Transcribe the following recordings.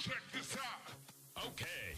Check this out. Okay.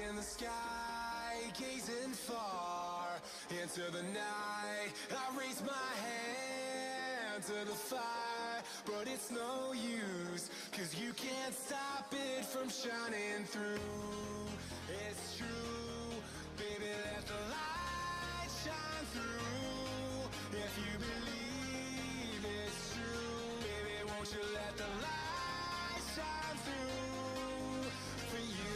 In the sky, gazing far into the night, I raise my hand to the fire, but it's no use, 'cause you can't stop it from shining through. It's true, baby, let the light shine through. If you believe it's true, baby, won't you let the light shine through for you.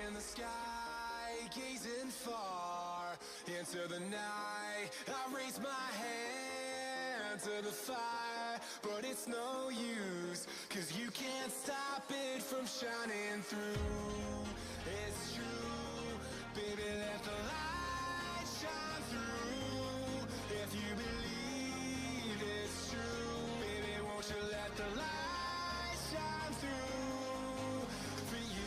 In the sky, gazing far into the night, I raise my hand to the fire, but it's no use, 'cause you can't stop it from shining through. It's true, baby, let the light shine through. If you believe it's true, baby, won't you let the light shine through for you.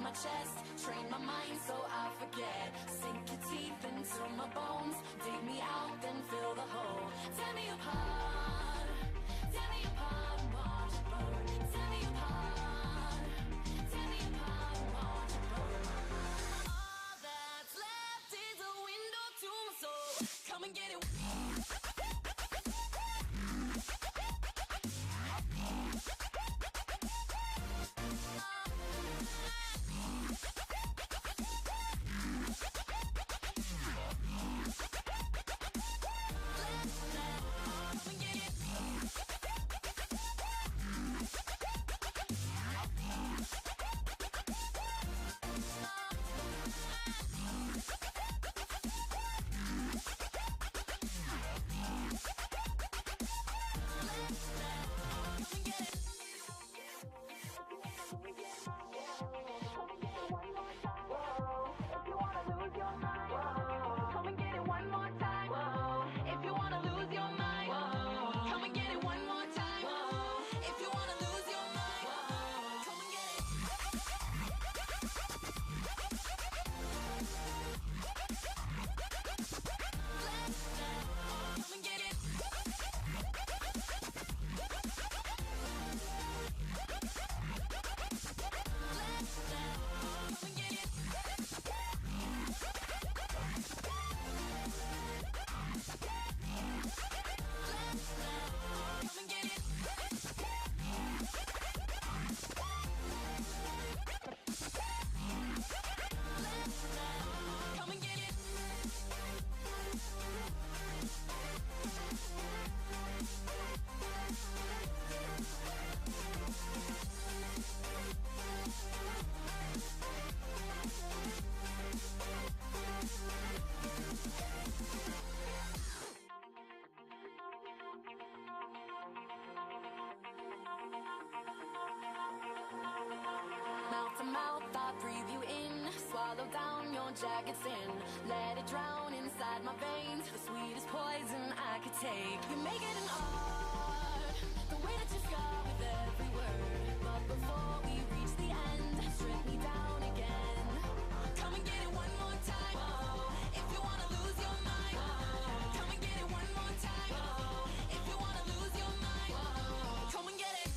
my chest, train my mind so I forget. Sink your teeth into my bones, dig me out, then fill the hole. Tear me apart, tear me apart and watch it burn. Tear me apart, tear me apart and watch it burn. All that's left is a window to my soul. Come and get it. Mouth to mouth, I breathe you in. Swallow down your jagged sin. Let it drown inside my veins. The sweetest poison I could take. You make it an art, the way that you scar with every word. But before we reach the end, strip me down again. Come and get it one more time. Whoa. If you wanna lose your mind. Whoa. Come and get it one more time. Whoa. If you wanna lose your mind. Whoa. Come and get it.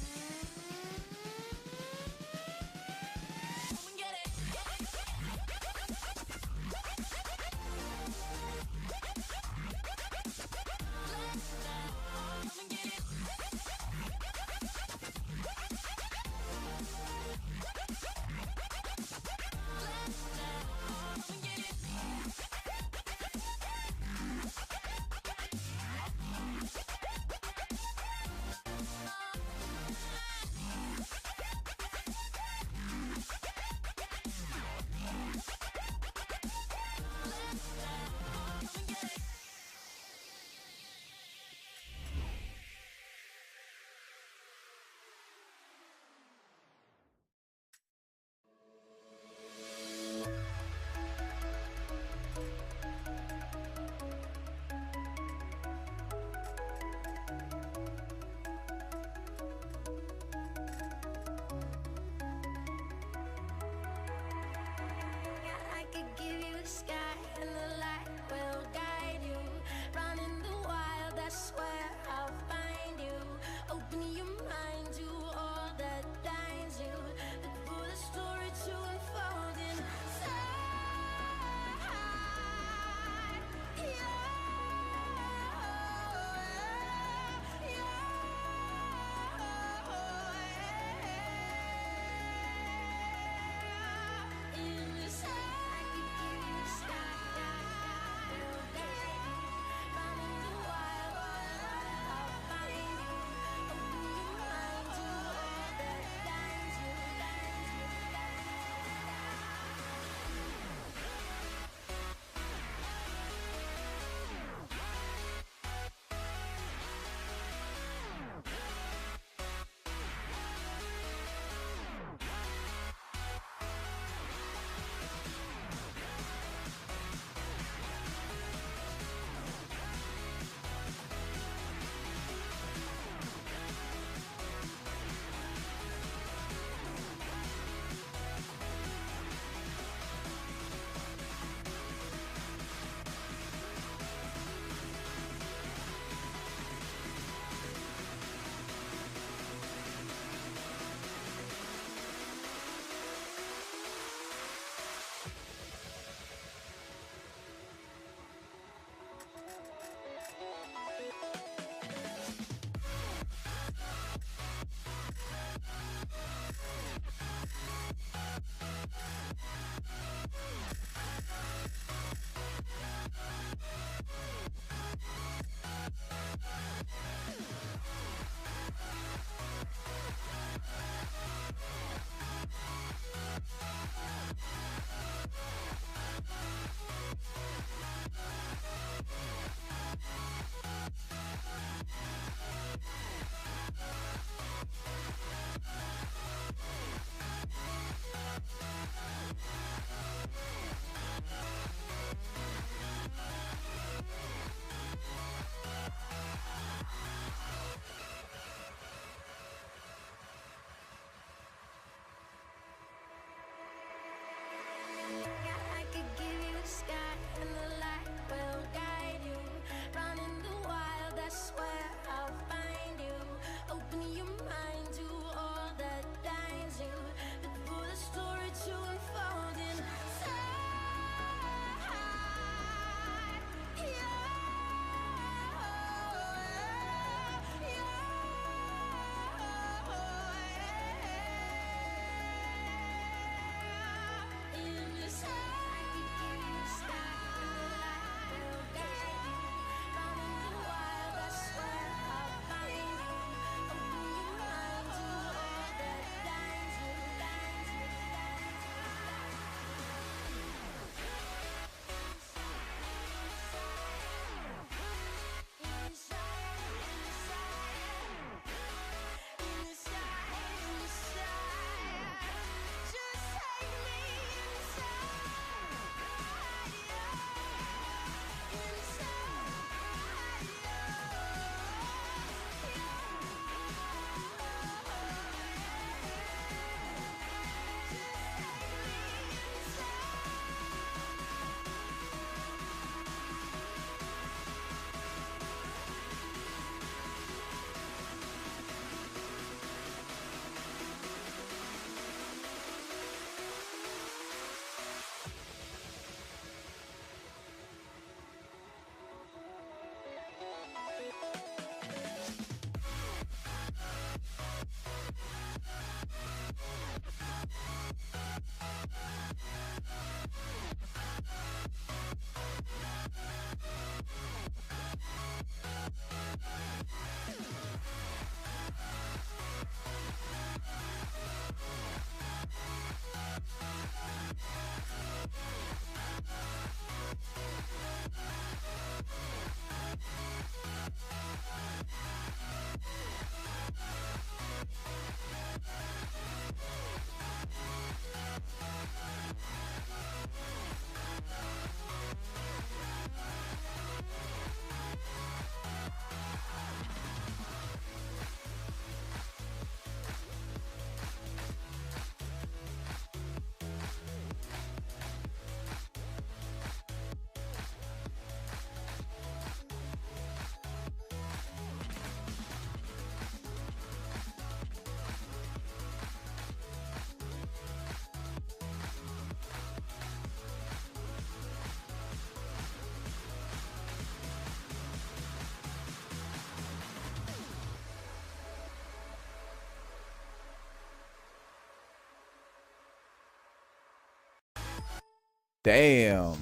Damn.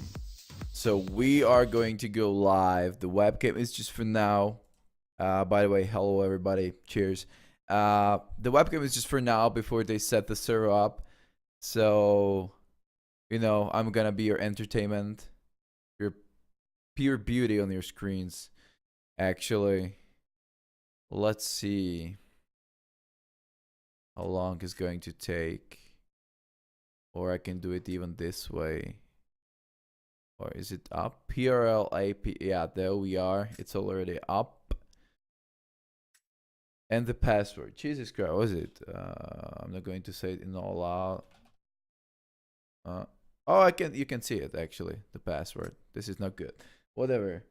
So we are going to go live. The webcam is just for now. By the way, hello everybody. Cheers. The webcam is just for now before they set the server up. So, you know, I'm gonna be your entertainment, your pure beauty on your screens. Actually, let's see how long it's going to take. Or I can do it even this way. Or is it up? PRL AP. Yeah, there we are. It's already up. And the password. Jesus Christ, what is it? I'm not going to say it in all out. Oh, you can see it actually. The password. This is not good. Whatever.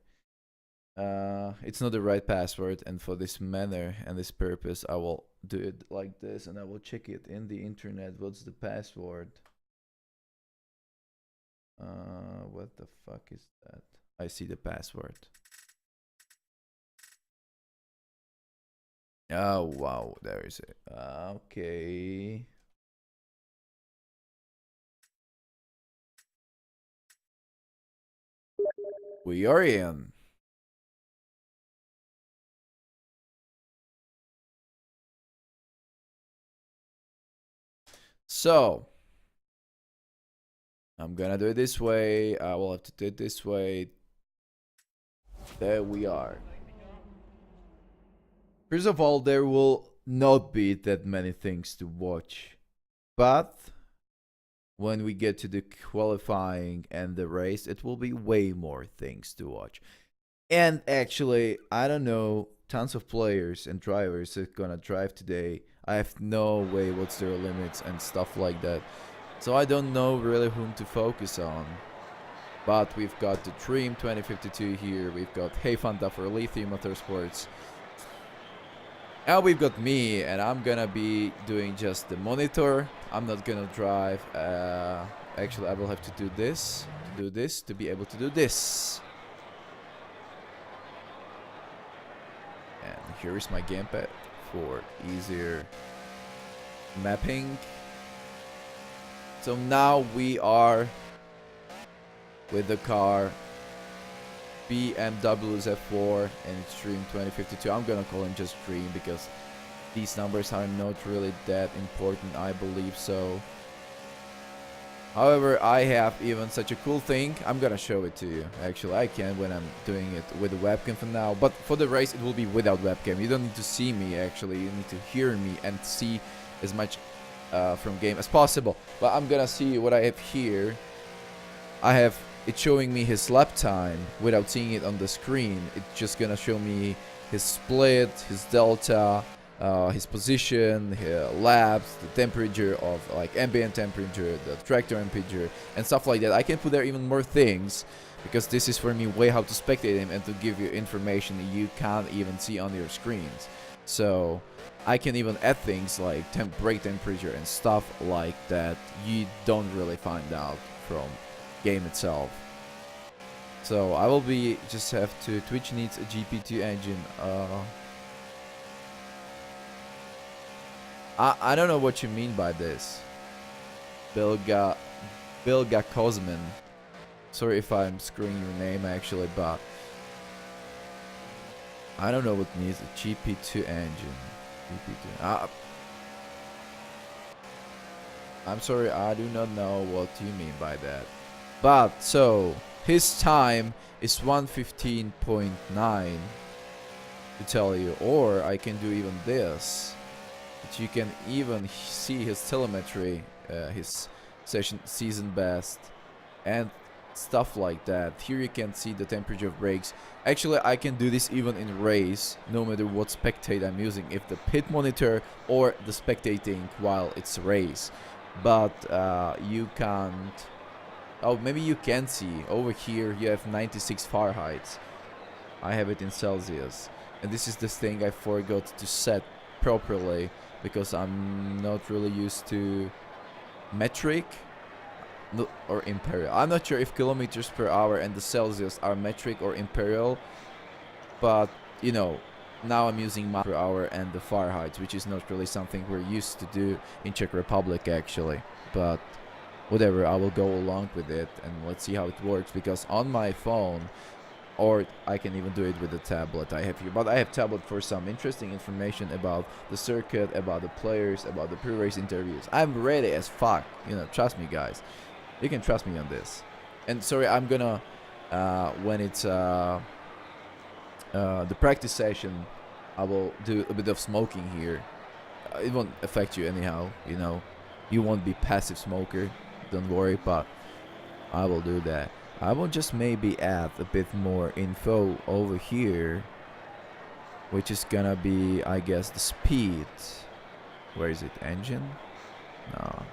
It's not the right password, and for this manner and this purpose, I will do it like this, and I will check it in the internet. What's the password? What the fuck is that? I see the password. Oh, wow, there is it. Okay. We are in. So, I'm gonna do it this way. I will have to do it this way. There we are. First of all, there will not be that many things to watch. But when we get to the qualifying and the race, it will be way more things to watch. And actually, I don't know, tons of players and drivers are gonna drive today. I have no way what's their limits and stuff like that. So I don't know really whom to focus on. But we've got the Dream 2052 here. We've got Hey Fanta for Lithium Motorsports. And we've got me, and I'm gonna be doing just the monitor. I'm not gonna drive. Actually, I will have to do this, to be able to do this. And here is my gamepad for easier mapping. So now we are with the car BMW's F4 and it's Dream 2052. I'm gonna call him just Dream because these numbers are not really that important, I believe so. However, I have even such a cool thing. I'm gonna show it to you. Actually, I can when I'm doing it with the webcam for now. But for the race, it will be without webcam. You don't need to see me, actually. You need to hear me and see as much from game as possible. But I'm gonna see what I have here. I have it showing me his lap time without seeing it on the screen. It's just gonna show me his split, his delta, his position, his laps, the temperature of like ambient temperature, the track temperature, and stuff like that. I can put there even more things because this is for me way how to spectate him and to give you information you can't even see on your screens. So I can even add things like brake temperature and stuff like that you don't really find out from game itself. So I will be just have to. Twitch needs a GP2 engine. I don't know what you mean by this. Bilga Kozmin. Sorry if I'm screwing your name actually, but I don't know what needs a GP2 engine. GP2. I'm sorry, I do not know what you mean by that. But so his time is 1:15.9 to tell you, or I can do even this. But you can even see his telemetry, his season best, and stuff like that. Here you can see the temperature of brakes. Actually, I can do this even in race, no matter what spectate I'm using, if the pit monitor or the spectating while it's race. But you can't. Oh, maybe you can see over here. You have 96 Fahrenheit. I have it in Celsius, and this is the thing I forgot to set properly because I'm not really used to metric or imperial. I'm not sure if kilometers per hour and the Celsius are metric or imperial, but you know, now I'm using miles per hour and the Fahrenheit, which is not really something we're used to do in Czech Republic actually. But whatever, I will go along with it and let's see how it works, because on my phone, or I can even do it with the tablet I have here, but I have tablet for some interesting information about the circuit, about the players, about the pre-race interviews. I'm ready as fuck, you know, trust me guys, you can trust me on this. And sorry, I'm gonna when it's the practice session, I will do a bit of smoking here. It won't affect you anyhow, you know, you won't be passive smoker, don't worry, but I will do that. I will just maybe add a bit more info over here, which is gonna be, I guess, the speed. Where is it? Engine? No.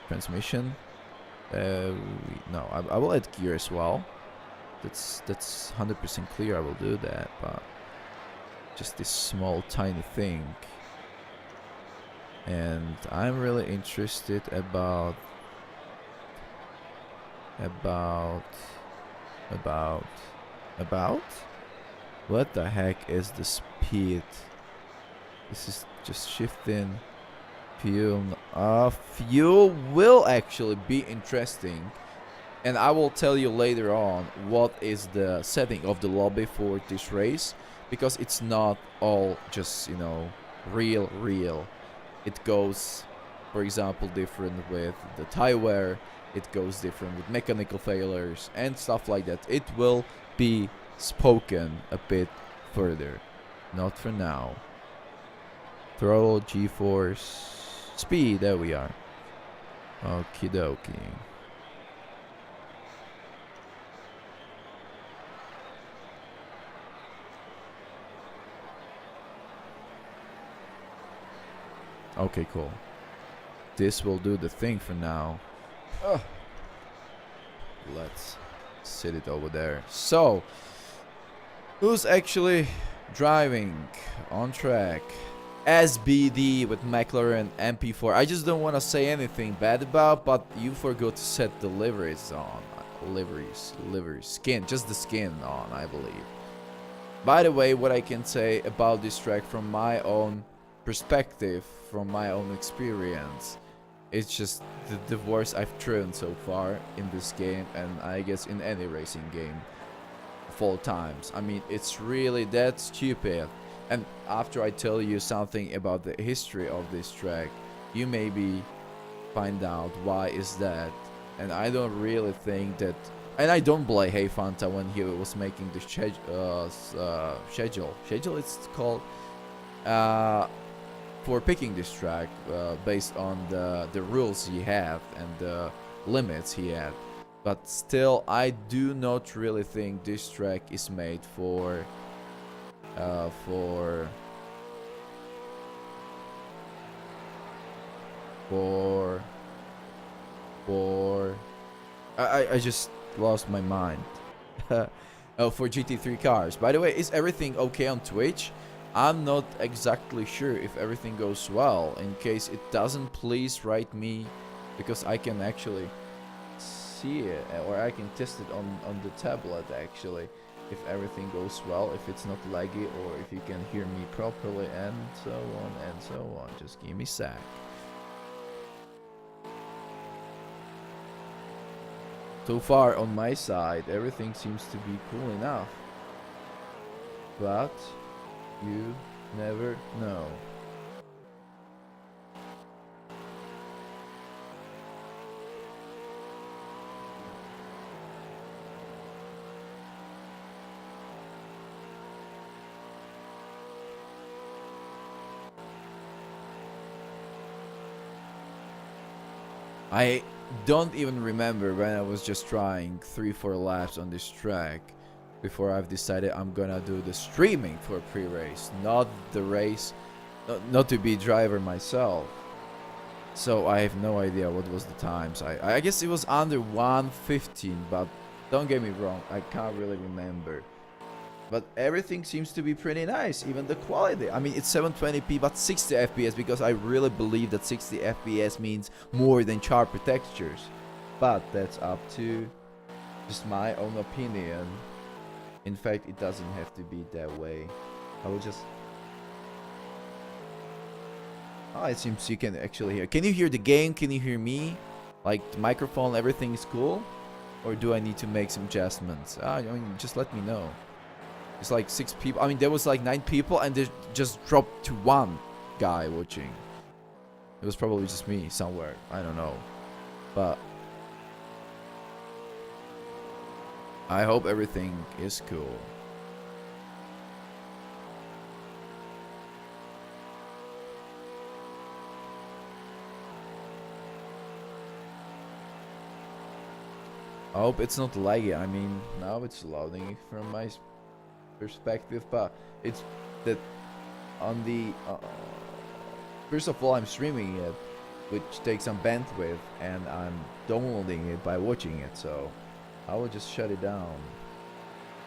Transmission? No, I will add gear as well. That's 100% clear, I will do that, but just this small tiny thing. And I'm really interested about what the heck is the speed? This is just shifting. Fuel will actually be interesting, and I will tell you later on what is the setting of the lobby for this race, because it's not all just, you know, real. It goes, for example, different with the tire wear, it goes different with mechanical failures and stuff like that. It will be spoken a bit further, not for now. Throttle, G-force, speed, there we are. Okie dokie. Okay, cool. This will do the thing for now. Let's sit it over there. So, who's actually driving on track? SBD with McLaren MP4. I just don't want to say anything bad about, but you forgot to set the liveries on. Livery skin, just the skin on, I believe. By the way, what I can say about this track from my own perspective, from my own experience, it's just the worst I've driven so far in this game, and I guess in any racing game of all times. I mean, it's really that stupid. And after I tell you something about the history of this track, you maybe find out why is that. And I don't really think that, and I don't blame Hey Fanta when he was making the schedule it's called, for picking this track based on the rules he had and the limits he had. But still, I do not really think this track is made for I just lost my mind. Oh, for GT3 cars. By the way, is everything okay on Twitch? I'm not exactly sure if everything goes well. In case it doesn't, please write me, because I can actually see it, or I can test it on the tablet actually, if everything goes well, if it's not laggy, or if you can hear me properly, and so on and so on. Just give me a sec. So far on my side, everything seems to be cool enough, but you never know. I don't even remember when I was just trying 3-4 laps on this track before I've decided I'm gonna do the streaming for pre-race, not the race, not to be driver myself. So I have no idea what was the times. I guess it was under 1:15, but don't get me wrong, I can't really remember. But everything seems to be pretty nice, even the quality. I mean, it's 720p, but 60 FPS, because I really believe that 60 FPS means more than sharper textures. But that's up to just my own opinion. In fact, it doesn't have to be that way. I will just... Oh, it seems you can actually hear. Can you hear the game? Can you hear me? Like the microphone, everything is cool? Or do I need to make some adjustments? I mean, just let me know. It's like 6 people. I mean, there was like 9 people and they just dropped to 1 guy watching. It was probably just me somewhere. I don't know. But I hope everything is cool. I hope it's not laggy. I mean, now it's loading from my perspective, but it's that on the first of all, I'm streaming it, which takes some bandwidth, and I'm downloading it by watching it, so I will just shut it down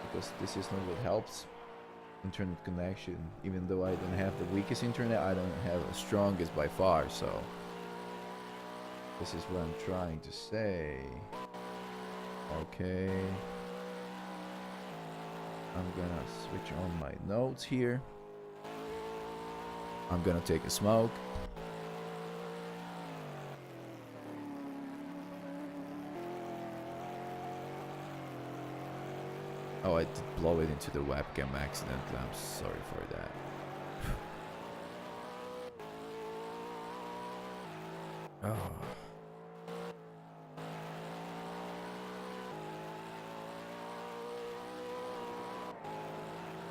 because this is not what helps internet connection. Even though I don't have the weakest internet, I don't have the strongest by far, so this is what I'm trying to say. Okay, I'm gonna switch on my notes here. I'm gonna take a smoke. Oh, I did blow it into the webcam accidentally. I'm sorry for that. Oh.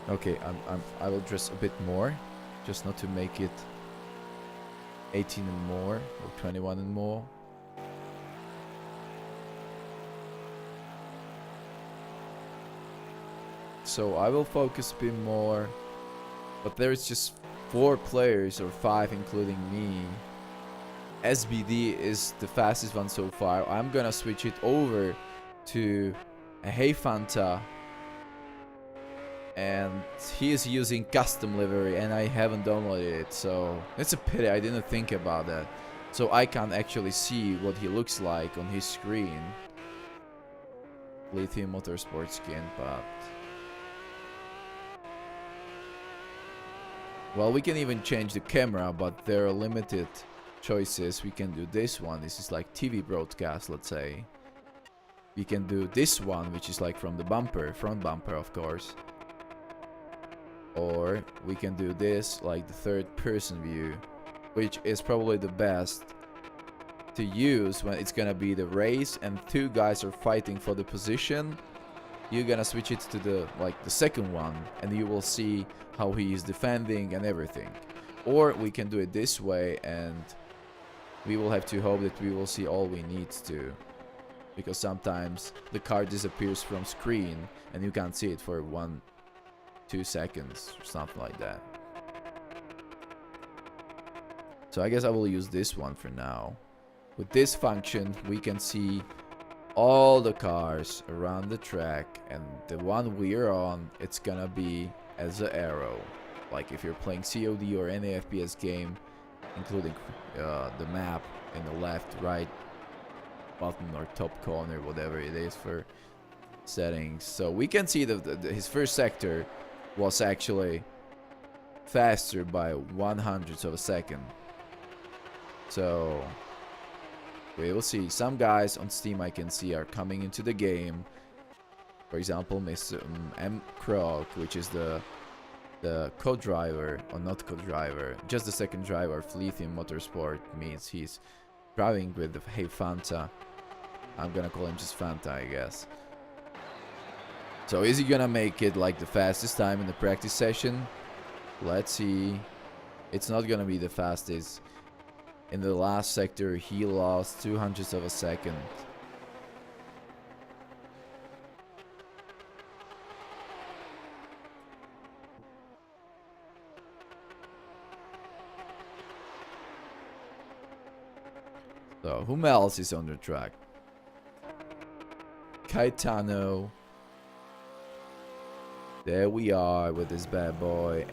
Okay, I will dress a bit more, just not to make it 18 and more or 21 and more. So I will focus a bit more, but there's just 4 players or 5 including me. SBD is the fastest one so far. I'm gonna switch it over to a Hey Fanta, and he is using custom livery and I haven't downloaded it, so it's a pity. I didn't think about that, so I can't actually see what he looks like on his screen. Lithium Motorsport skin, but well, we can even change the camera, but there are limited choices. We can do this one. This is like TV broadcast, let's say. We can do this one, which is like from the bumper, front bumper, of course. Or we can do this, like the third person view, which is probably the best to use when it's gonna be the race and 2 guys are fighting for the position. You're gonna switch it to the second one and you will see how he is defending and everything. Or we can do it this way and we will have to hope that we will see all we need to, because sometimes the car disappears from screen and you can't see it for 1-2 seconds or something like that. So I guess I will use this one for now. With this function we can see all the cars around the track, and the one we're on, it's gonna be as an arrow. Like if you're playing COD or any FPS game, including the map in the left, right button or top corner, whatever it is for settings. So we can see that his first sector was actually faster by 1/100th of a second. So we will see. Some guys on Steam I can see are coming into the game. For example, Mr. M. Krog, which is the co-driver, or not co-driver, just the second driver of Lithium Motorsport, means he's driving with the Hey Fanta. I'm gonna call him just Fanta, I guess. So is he gonna make it like the fastest time in the practice session? Let's see. It's not gonna be the fastest. In the last sector he lost 2/100th of a second. So whom else is on the track? Caetano. There we are with this bad boy.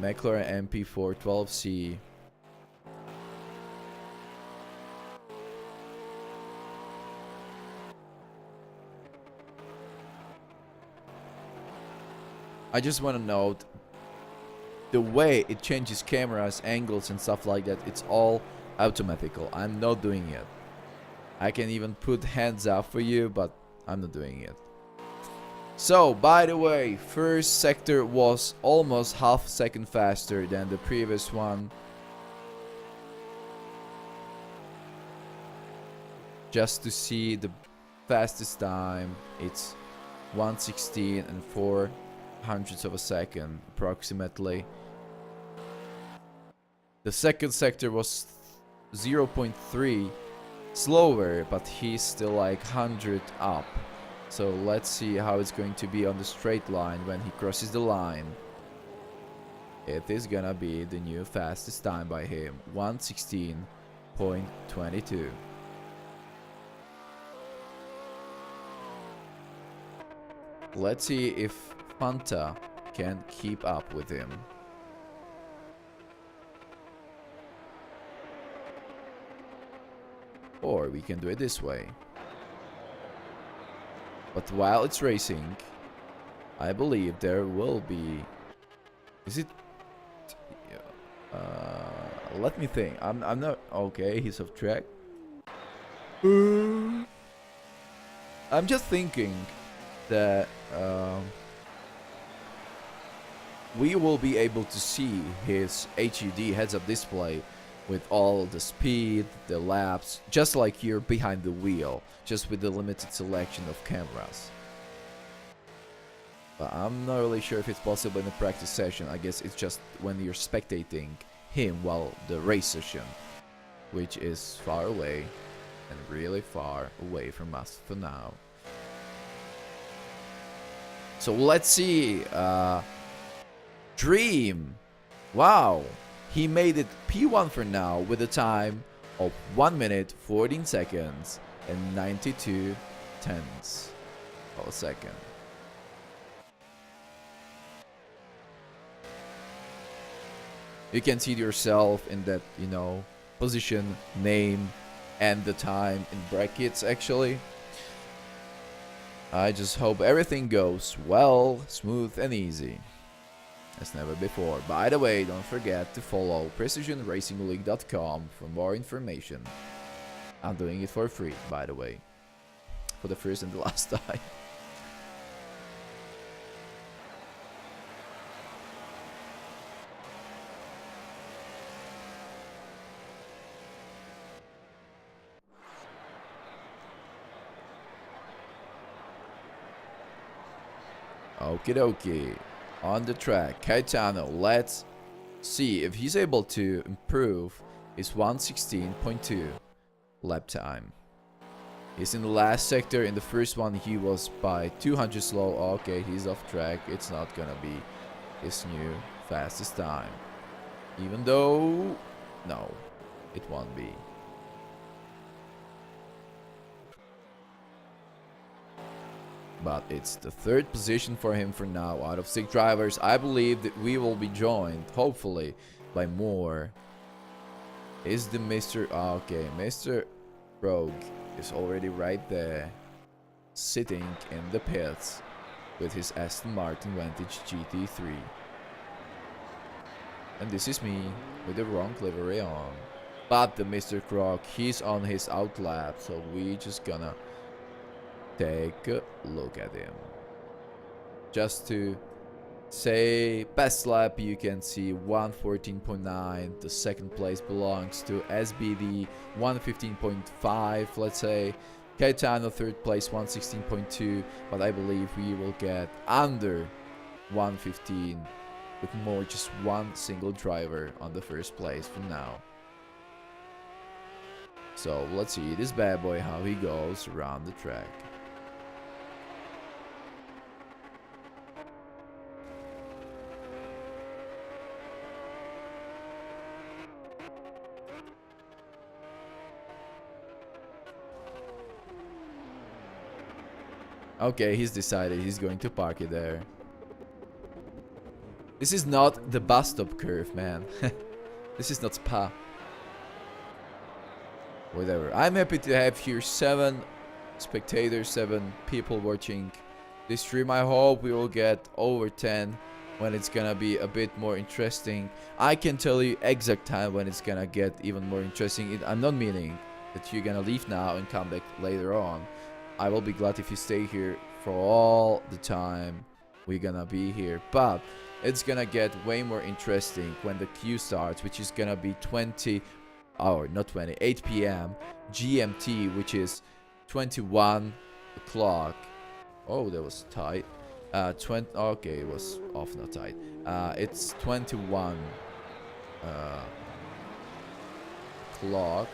McLaren MP4 12C. I just want to note the way it changes cameras, angles and stuff like that. It's all automatical. I'm not doing it. I can even put hands up for you, but I'm not doing it. So, by the way, first sector was almost half a second faster than the previous one. Just to see the fastest time, it's 1:16 and 4/100 of a second approximately. The second sector was 0.3 slower, but he's still like 100 up. So let's see how it's going to be on the straight line when he crosses the line. It is gonna be the new fastest time by him, 1:16.22. Let's see if Fanta can keep up with him. Or we can do it this way. But while it's racing, I believe there will be... Is it... let me think. I'm not... Okay, he's off track. I'm just thinking that we will be able to see his HUD heads-up display with all the speed, the laps, just like you're behind the wheel, just with the limited selection of cameras. But I'm not really sure if it's possible in a practice session. I guess it's just when you're spectating him while the race session, which is far away and really far away from us for now. So let's see. Dream. Wow. He made it P1 for now with a time of 1 minute 14 seconds and 92 tenths of a second. You can see yourself in that, you know, position, name, and the time in brackets actually. I just hope everything goes well, smooth and easy as never before. By the way, don't forget to follow precisionracingleague.com for more information. I'm doing it for free, by the way, for the first and the last time. Okie dokie. On the track, Caetano, let's see if he's able to improve his 1:16.2 lap time. He's in the last sector. In the first one, he was by 200 slow. Okay, he's off track. It's not gonna be his new fastest time. Even though, no, it won't be. But it's the third position for him for now out of 6 drivers. I believe that we will be joined, hopefully, by more. Is the Mr. Okay, Mr. Rogue is already right there, sitting in the pits with his Aston Martin Vantage GT3. And this is me with the wrong livery on. But the Mr. Croc, he's on his outlap, so we just gonna take a look at him. Just to say, best lap you can see 1:14.9. The second place belongs to SBD 1:15.5, let's say. Caetano third place 1:16.2, but I believe we will get under 1:15 with more just one single driver on the first place for now. So let's see this bad boy how he goes around the track. Okay, he's decided he's going to park it there. This is not the bus stop curve, man. This is not Spa. Whatever. I'm happy to have here 7 spectators, 7 people watching this stream. I hope we will get over 10 when it's gonna be a bit more interesting. I can tell you exact time when it's gonna get even more interesting. I'm not meaning that you're gonna leave now and come back later on. I will be glad if you stay here for all the time we're gonna be here, but it's gonna get way more interesting when the queue starts, which is gonna be 8 p.m. GMT, which is 21 o'clock. Oh, that was tight. 20. Okay, it was off, not tight. It's 21 o'clock,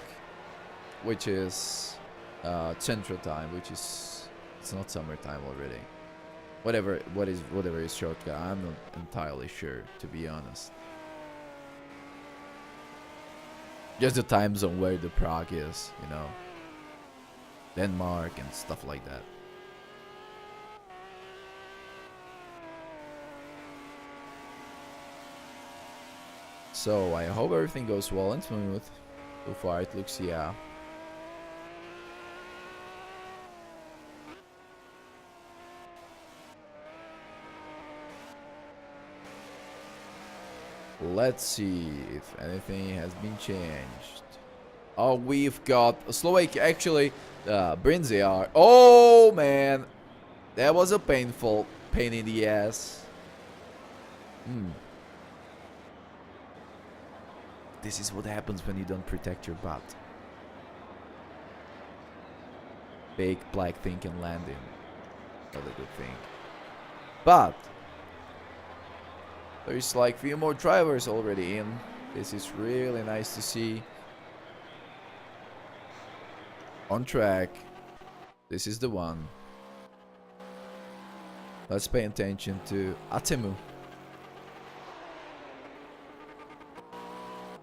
which is Central Time, which is, it's not summertime already. Whatever is shortcut, I'm not entirely sure, to be honest. Just the time zone where the Prague is, you know, Denmark and stuff like that. So I hope everything goes well and smooth. So far it looks, yeah. Let's see if anything has been changed. Oh, we've got Slovakia. Actually, Brinziar. Oh man, that was a pain in the ass. This is what happens when you don't protect your butt. Big black thing can land in. Not a good thing. But there's like few more drivers already in. This is really nice to see. On track. This is the one. Let's pay attention to Atemu.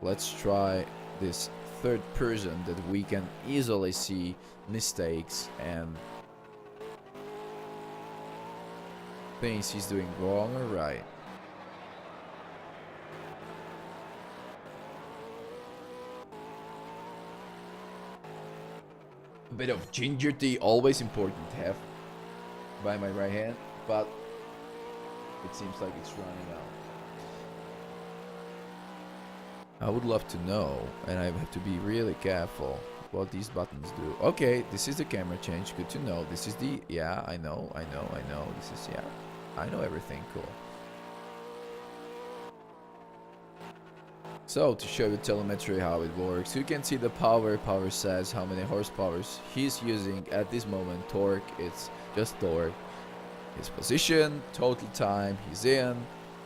Let's try this third person that we can easily see mistakes and things he's doing wrong or right. A bit of ginger tea, always important to have by my right hand, but it seems like it's running out. I would love to know, and I have to be really careful what these buttons do. Okay, this is the camera change, good to know. This is the, yeah, I know. This is, yeah, I know everything, cool. So, to show you telemetry how it works, you can see the power. Power says how many horsepowers he's using at this moment. Torque, it's just torque. His position, total time he's in,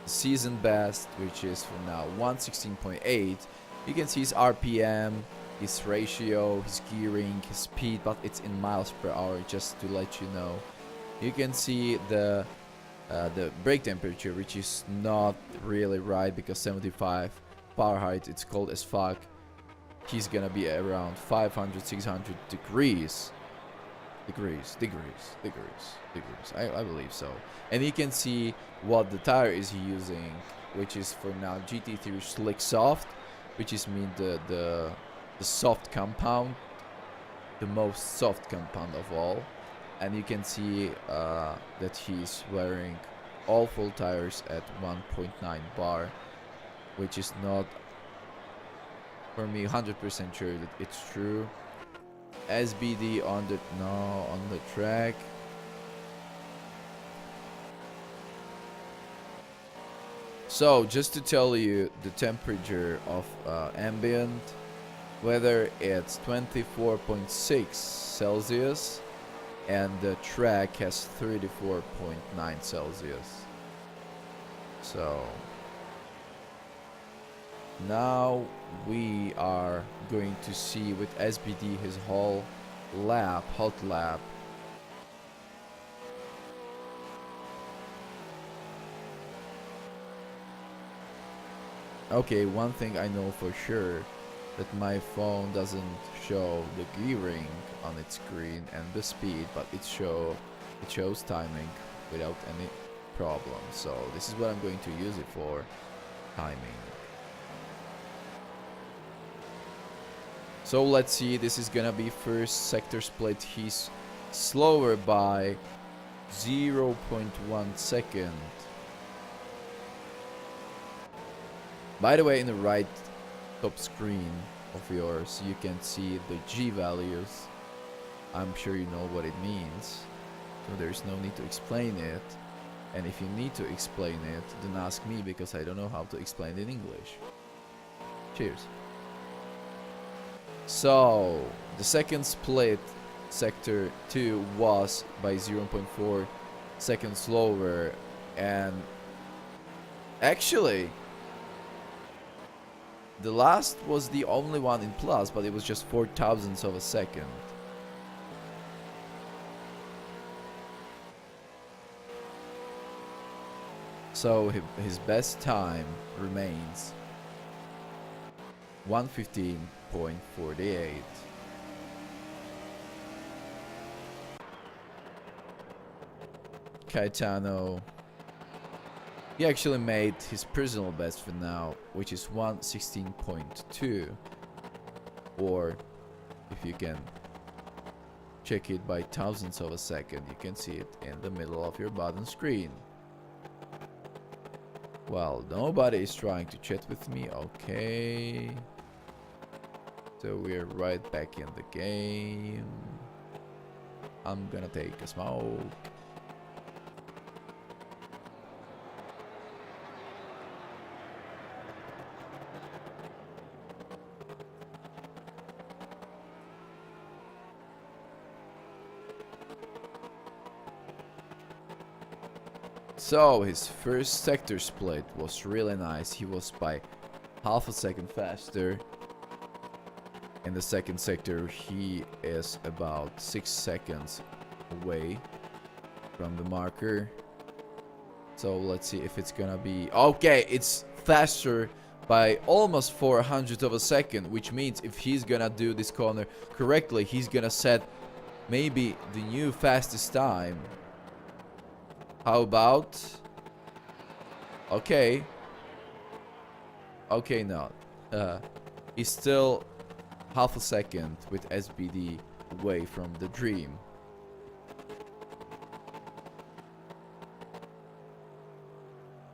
season best, which is for now 116.8. You can see his RPM, his ratio, his gearing, his speed, but it's in miles per hour, just to let you know. You can see the brake temperature, which is not really right because 75 Fahrenheit, it's cold as fuck. He's gonna be around 500, 600 degrees. I believe so. And you can see what the tire is he using, which is for now GT3 Slick Soft, which is mean the soft compound, the most soft compound of all. And you can see that he's wearing all full tires at 1.9 bar, which is not, for me, 100% sure that it's true. SBD on the track. So just to tell you the temperature of ambient, whether it's 24.6 Celsius and the track has 34.9 Celsius. So now we are going to see with SBD his whole lap, hot lap. Okay, one thing I know for sure, that my phone doesn't show the gearing on its screen and the speed, but it shows timing without any problem. So this is what I'm going to use it for, timing. So let's see, this is gonna be first sector split. He's slower by 0.1 second. By the way, in the right top screen, of yours, you can see the G values. I'm sure you know what it means, so there's no need to explain it. And if you need to explain it, then ask me, because I don't know how to explain it in English. Cheers. So, the second split, sector 2, was by 0.4 seconds slower, and actually the last was the only one in plus, but it was just 4 thousandths of a second. So his best time remains 1:15.48. Caetano, he actually made his personal best for now, which is 1:16.2, or if you can check it by thousandths of a second, you can see it in the middle of your button screen. Well, nobody is trying to chat with me. Okay, so we're right back in the game. I'm gonna take a smoke. So his first sector split was really nice. He was by half a second faster. In the second sector, he is about 6 seconds away from the marker. So let's see if it's gonna be... Okay, it's faster by almost 400 of a second, which means if he's gonna do this corner correctly, he's gonna set maybe the new fastest time. How about... Okay. Okay, no. He's still half a second with SBD away from the dream.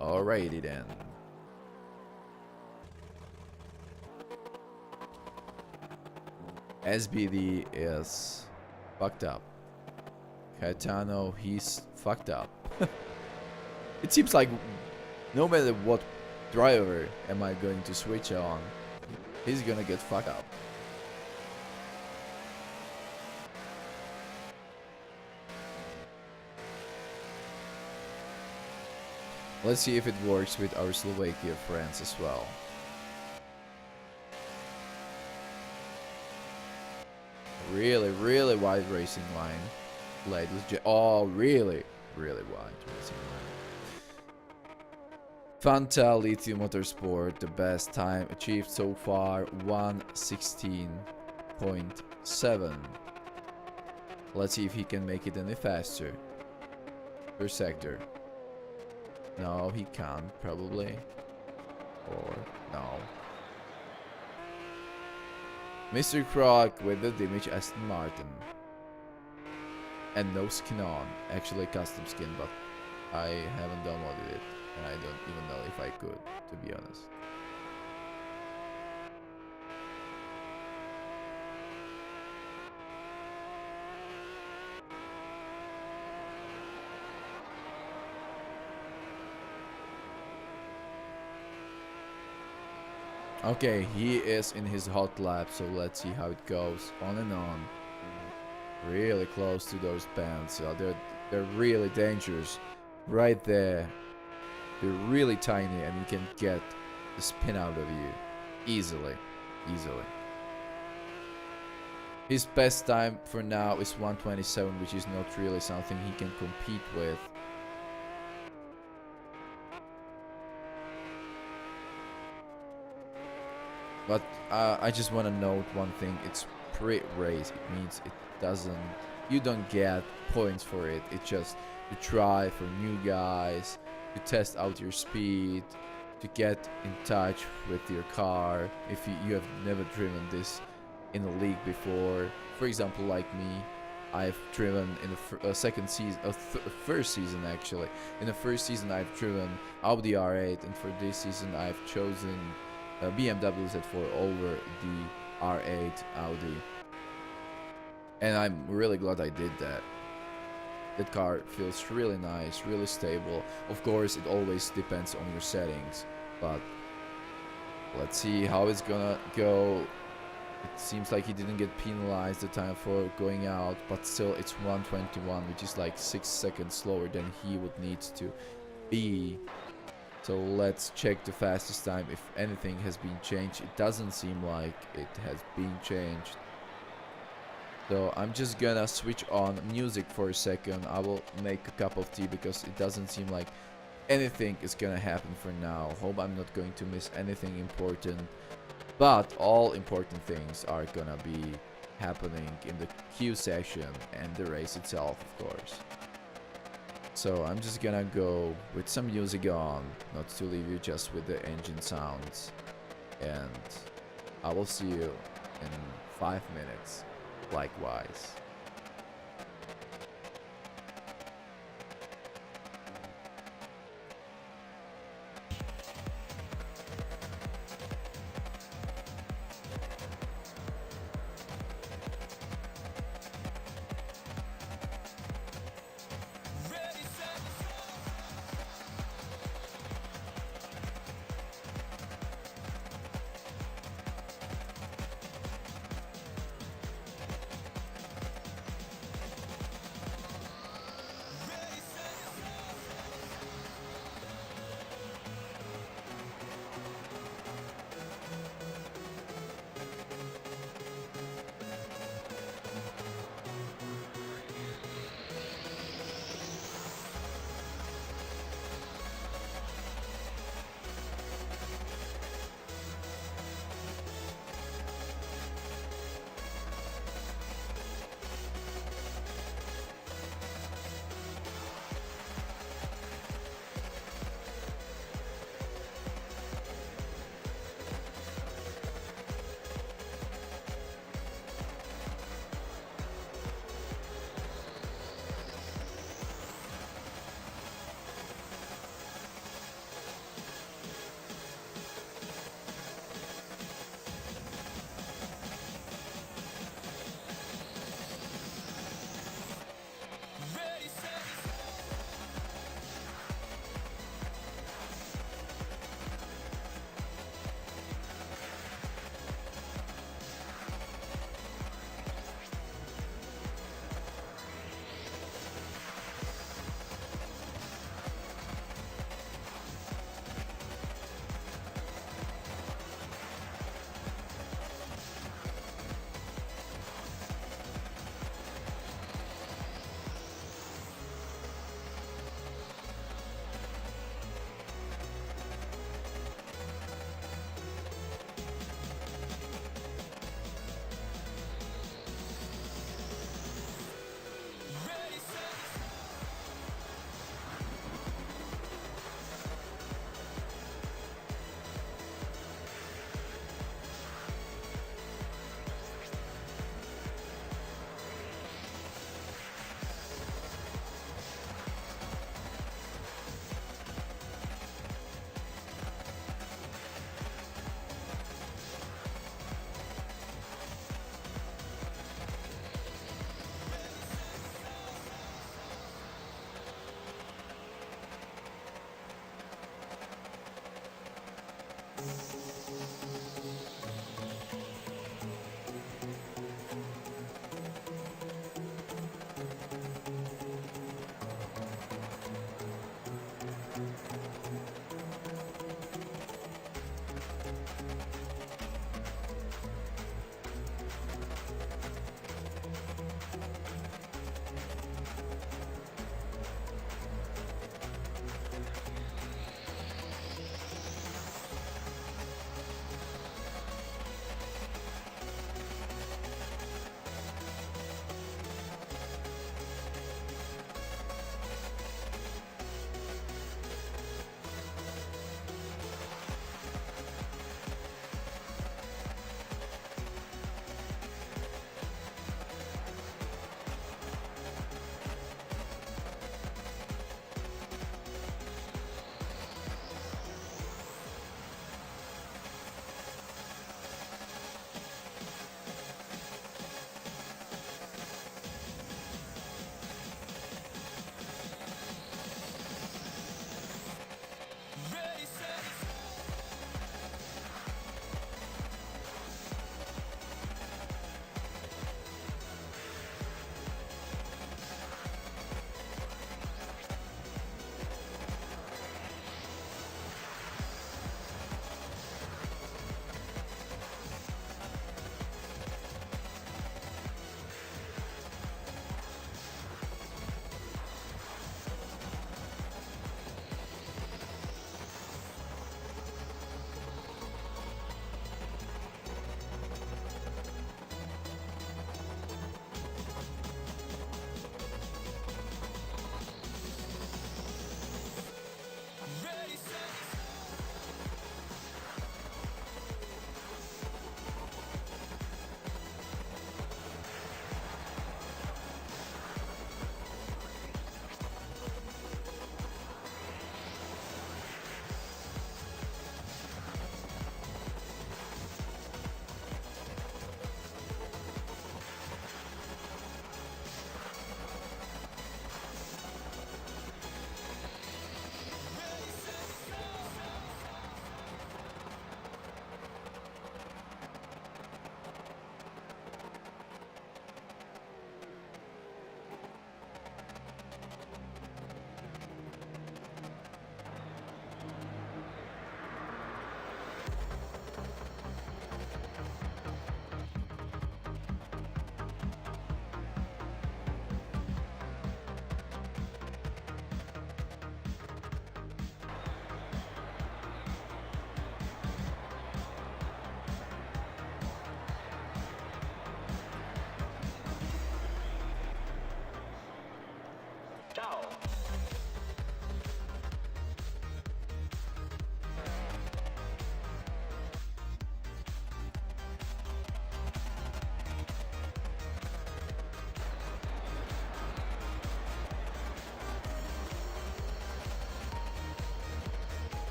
Alrighty then. SBD is fucked up. Caetano, he's fucked up. It seems like no matter what driver am I going to switch on, he's gonna get fucked up. Let's see if it works with our Slovakia friends as well. Really wide racing line. Led with oh, really wide racing line. Fanta Lithium Motorsport, the best time achieved so far, 1:16.7. Let's see if he can make it any faster. Per sector. No, he can't, probably. Or no. Mr. Croc with the damage Aston Martin. And no skin on. Actually custom skin, but I haven't downloaded it. And I don't even know if I could, to be honest. Okay, he is in his hot lap, so let's see how it goes. On and on. Really close to those bands. So they're really dangerous. Right there. They're really tiny and you can get the spin out of you. Easily. His best time for now is 1:27, which is not really something he can compete with. But I just want to note one thing. It's pre-race. It means you don't get points for it. It's just to try for new guys, to test out your speed, to get in touch with your car if you have never driven this in a league before. For example, like me, I've driven in the first season actually. In the first season I've driven Audi R8, and for this season I've chosen BMW Z4 over the R8 Audi, and I'm really glad I did that. That car feels really nice, really stable. Of course, it always depends on your settings, but let's see how it's gonna go. It seems like he didn't get penalized the time for going out, but still it's 121, which is like 6 seconds slower than he would need to be. So let's check the fastest time if anything has been changed. It doesn't seem like it has been changed. So I'm just gonna switch on music for a second. I will make a cup of tea because it doesn't seem like anything is gonna happen for now. Hope I'm not going to miss anything important. But all important things are gonna be happening in the Q session and the race itself, of course. So I'm just gonna go with some music on, not to leave you just with the engine sounds. And I will see you in 5 minutes, likewise.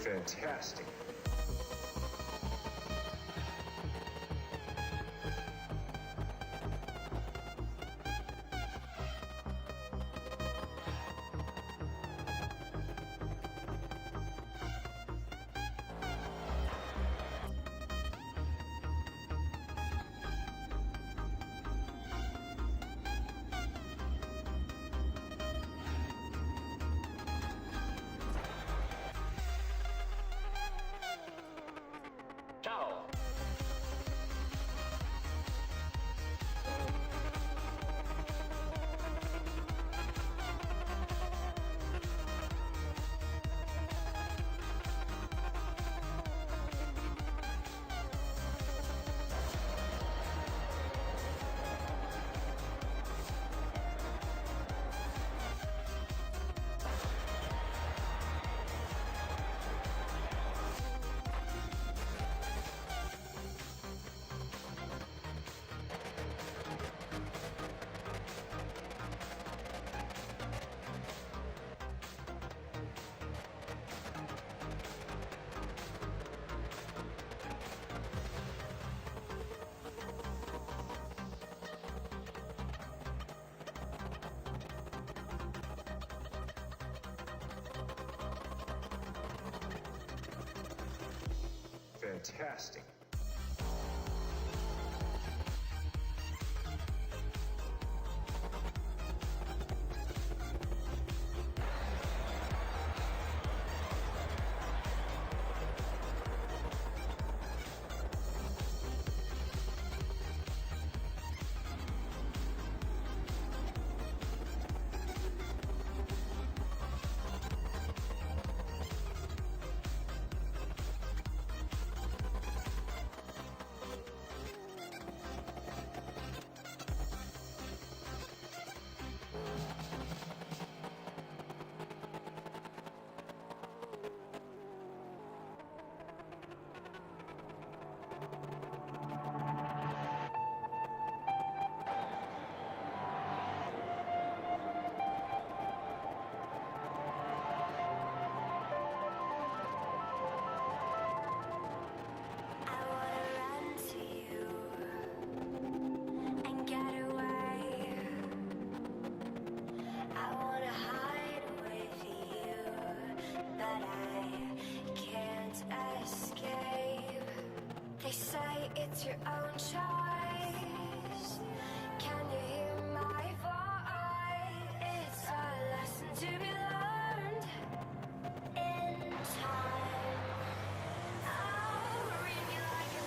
Fantastic. Ciao. Fantastic. It's your own choice. Can you hear my voice? It's a lesson to be learned in time. I'll read you like a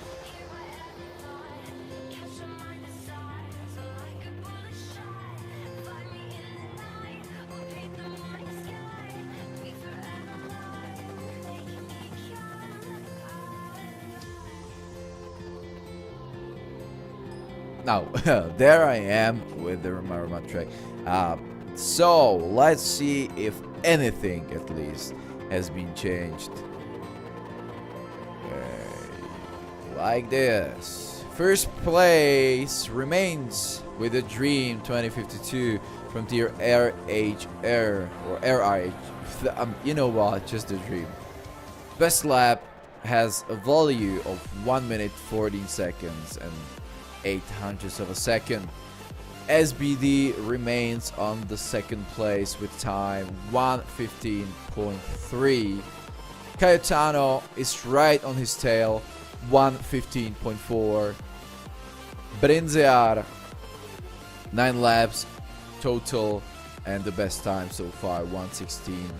book, hear my every thought, catch your mind aside, so like a bullet shot. Find me in the night, we'll paint the morning sky. We forever alive, making me come. Now, there I am with the Roma track. So, let's see if anything, at least, has been changed. Like this. First place remains with the Dream 2052 from tier RHR, or RIH. You know what, just the Dream. Best lap has a value of 1 minute 14 seconds and 0.08 of a second. SBD remains on the second place with time 1:15.3. Cayetano is right on his tail, 1:15.4. Brinzear, 9 laps total, and the best time so far 1:16.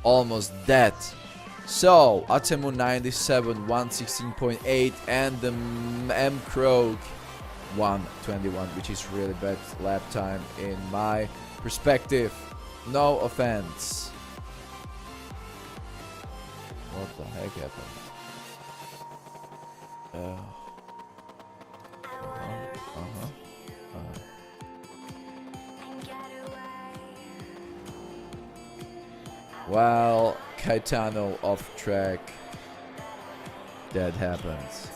Almost that. So Atemu 97, 1:16.8, and the M Croak 1:21, which is really bad lap time in my perspective. No offense. What the heck happened? Well, Cayetano off track. That happens.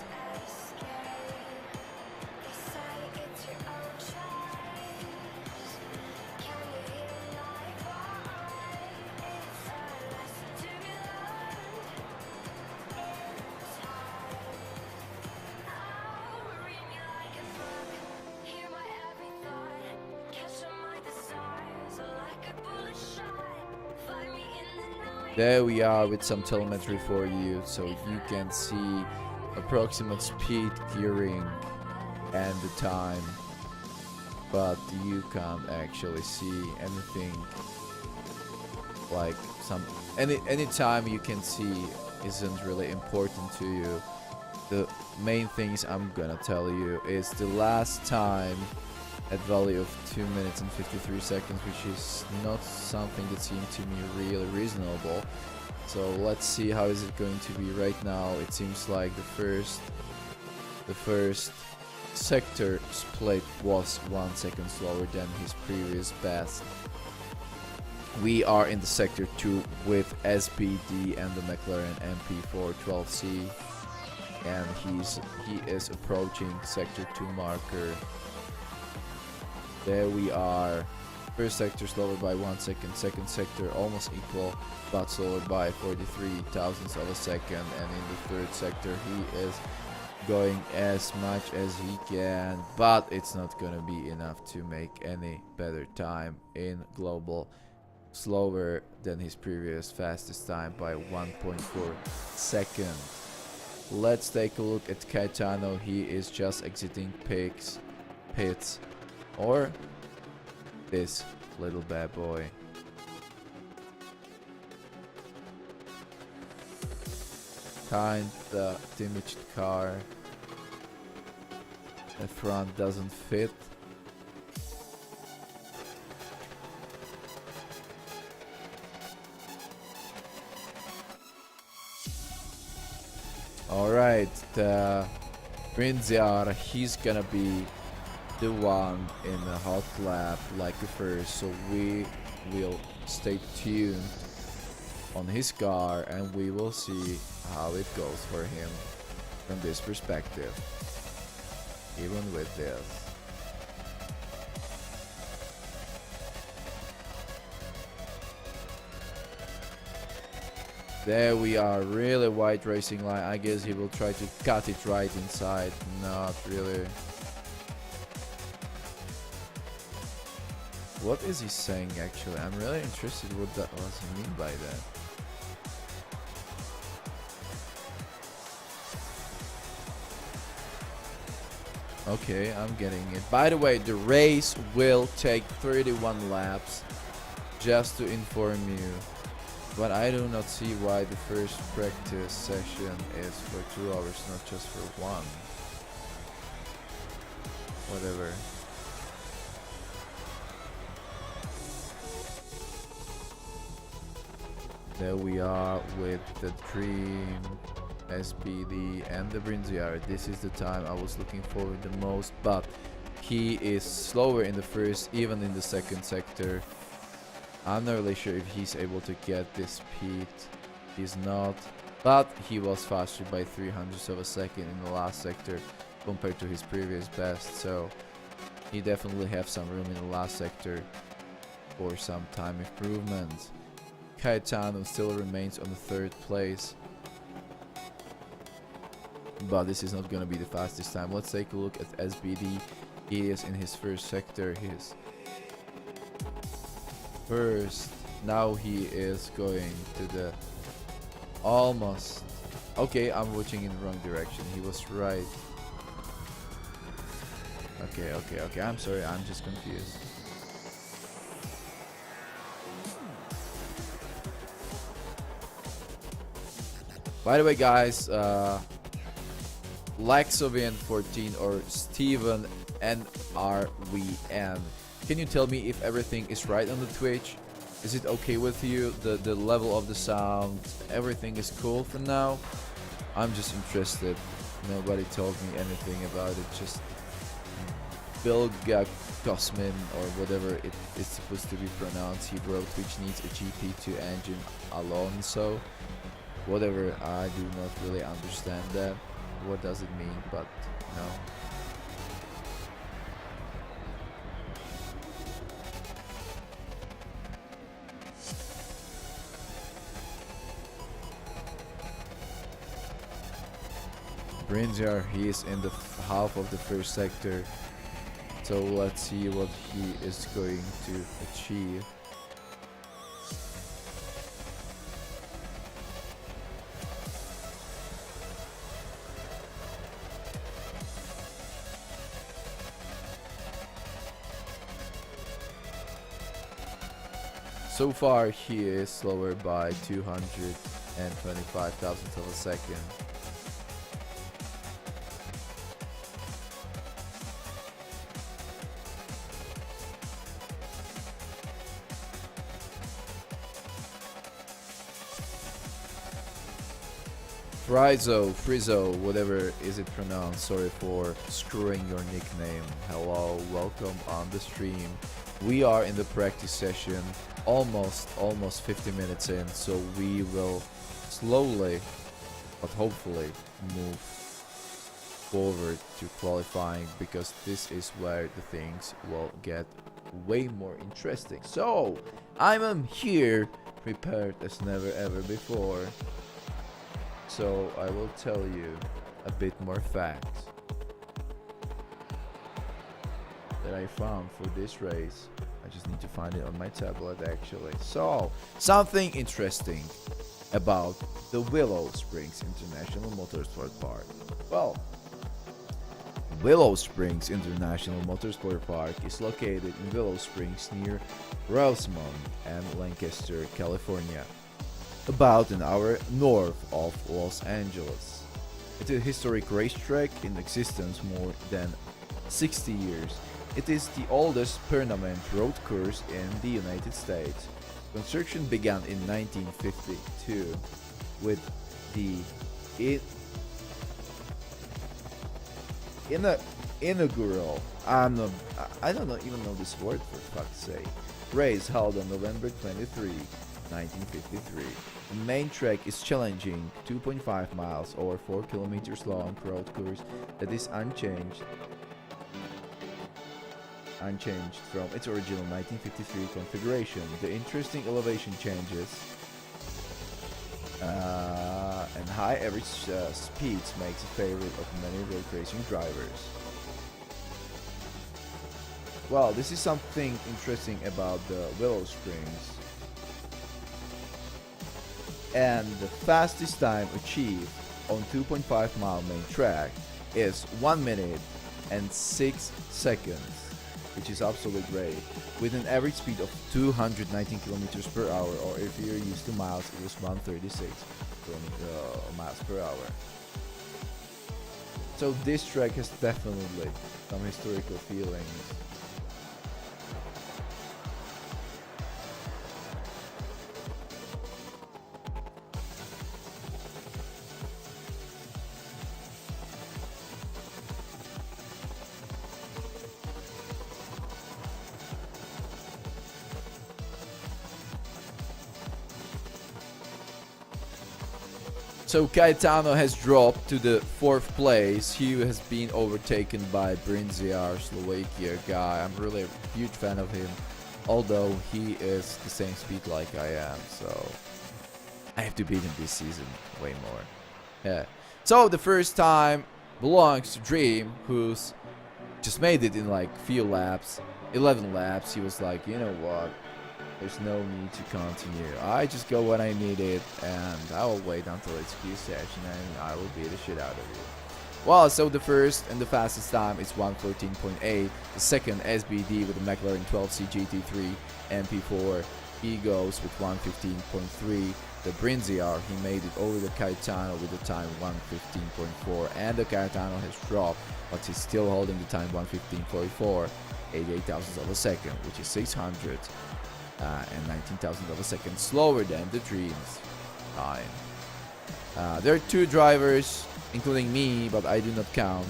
There we are with some telemetry for you, so you can see approximate speed, gearing, and the time. But you can't actually see anything like any time you can see isn't really important to you. The main things I'm gonna tell you is the last time at value of 2 minutes and 53 seconds, which is not something that seemed to me really reasonable. So let's see how is it going to be right now. It seems like the first sector split was 1 second slower than his previous best. We are in the sector 2 with SBD and the McLaren MP412C, and he is approaching sector 2 marker. There we are. First sector slower by 1 second, second sector almost equal but slower by 43 thousandths of a second, and in the third sector he is going as much as he can, but it's not gonna be enough to make any better time in global. Slower than his previous fastest time by 1.4 seconds. Let's take a look at Caetano. He is just exiting pits, or this little bad boy. Kinda damaged car. The front doesn't fit. Alright, the Brinziar, he's gonna be the one in the hot lap like the first, so we will stay tuned on his car and we will see how it goes for him from this perspective, even with this. There we are, really wide racing line. I guess he will try to cut it right inside. Not really. What is he saying actually? I'm really interested what that was he mean by that. Okay, I'm getting it. By the way, the race will take 31 laps, just to inform you. But I do not see why the first practice session is for 2 hours, not just for 1. Whatever. There we are with the Dream, SBD and the Brinziar. This is the time I was looking forward the most, but he is slower in the first, even in the second sector. I'm not really sure if he's able to get this speed. He's not, but he was faster by 300ths of a second in the last sector compared to his previous best, so he definitely have some room in the last sector for some time improvement. Caetano still remains on the 3rd place, but this is not going to be the fastest time. Let's take a look at SBD. He is in his first sector, his first. Now he is going to the almost. Okay, I'm watching in the wrong direction. He was right. Okay. I'm sorry. I'm just confused. By the way, guys, Laxovian14 or Steven NRVN, can you tell me if everything is right on the Twitch? Is it okay with you? The level of the sound, everything is cool for now? I'm just interested. Nobody told me anything about it. Just Bilga Kosmin or whatever it is supposed to be pronounced. He wrote which needs a GP2 engine Alonso. Whatever, I do not really understand that. What does it mean? But no. Brinziar, he is in the half of the first sector. So let's see what he is going to achieve. So far he is slower by 225 thousandths of a second. Frizzo, whatever is it pronounced, sorry for screwing your nickname. Hello, welcome on the stream. We are in the practice session, almost 50 minutes in, so we will slowly, but hopefully, move forward to qualifying, because this is where the things will get way more interesting. So, I'm here, prepared as never ever before. So I will tell you a bit more facts that I found for this race. I just need to find it on my tablet actually. So, something interesting about the Willow Springs International Motorsport Park. Well, Willow Springs International Motorsport Park is located in Willow Springs near Rosemont and Lancaster, California, about an hour north of Los Angeles. It is a historic racetrack in existence more than 60 years. It is the oldest permanent road course in the United States. Construction began in 1952 with the inaugural, I don't even know this word for fuck's sake, race held on November 23, 1953. The main track is challenging 2.5 miles or 4 kilometers long road course that is unchanged from its original 1953 configuration. The interesting elevation changes and high average speeds makes a favorite of many road racing drivers. Well, this is something interesting about the Willow Springs. And the fastest time achieved on 2.5 mile main track is 1 minute and 6 seconds, which is absolutely great, with an average speed of 219 kilometers per hour, or if you're used to miles, it was 136 miles per hour. So this track has definitely some historical feelings. So Caetano has dropped to the 4th place. He has been overtaken by Brinziar, Slovakia guy. I'm really a huge fan of him, although he is the same speed like I am, so I have to beat him this season way more. Yeah. So the first time belongs to Dream, who's just made it in like few laps, 11 laps. He was like, you know what? There's no need to continue. I just go when I need it, and I will wait until it's Q session, and I will beat the shit out of you. Well, so the first and the fastest time is 1:14.8. The second, SBD with the McLaren 12C GT3 MP4. He goes with 1:15.3. The Brinziar, he made it over the Caetano with the time 1:15.4, and the Caetano has dropped, but he's still holding the time 1:15.4, 88 thousandths of a second, which is 600. And 19 thousandths of a second slower than the Dream's time. There are 2 drivers, including me, but I do not count,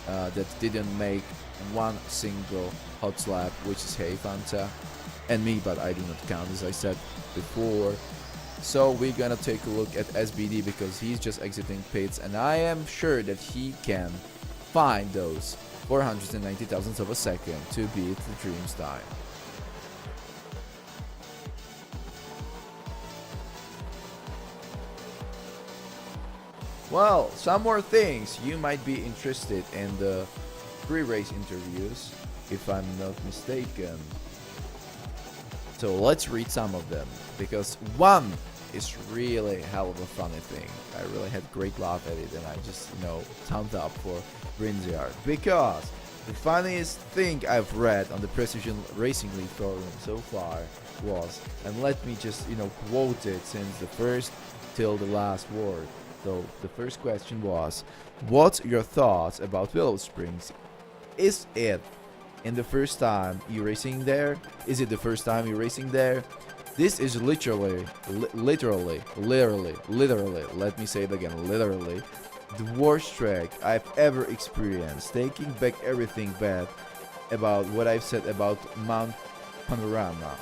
that didn't make one single hot lap, which is Hey Fanta, and me, but I do not count, as I said before. So we're gonna take a look at SBD because he's just exiting pits, and I am sure that he can find those 490 thousandths of a second to beat the Dream's time. Well, some more things. You might be interested in the pre-race interviews, if I'm not mistaken. So let's read some of them, because one is really hell of a funny thing. I really had great laugh at it, and I just, thumbs up for Brinziar, because The funniest thing I've read on the Precision Racing League forum so far was, and let me just, quote it since the first till the last word. So the first question was, what's your thoughts about Willow Springs? Is it in the first time you're racing there? Is it the first time you're racing there? This is literally, let me say it again, literally, the worst track I've ever experienced, taking back everything bad about what I've said about Mount Panorama.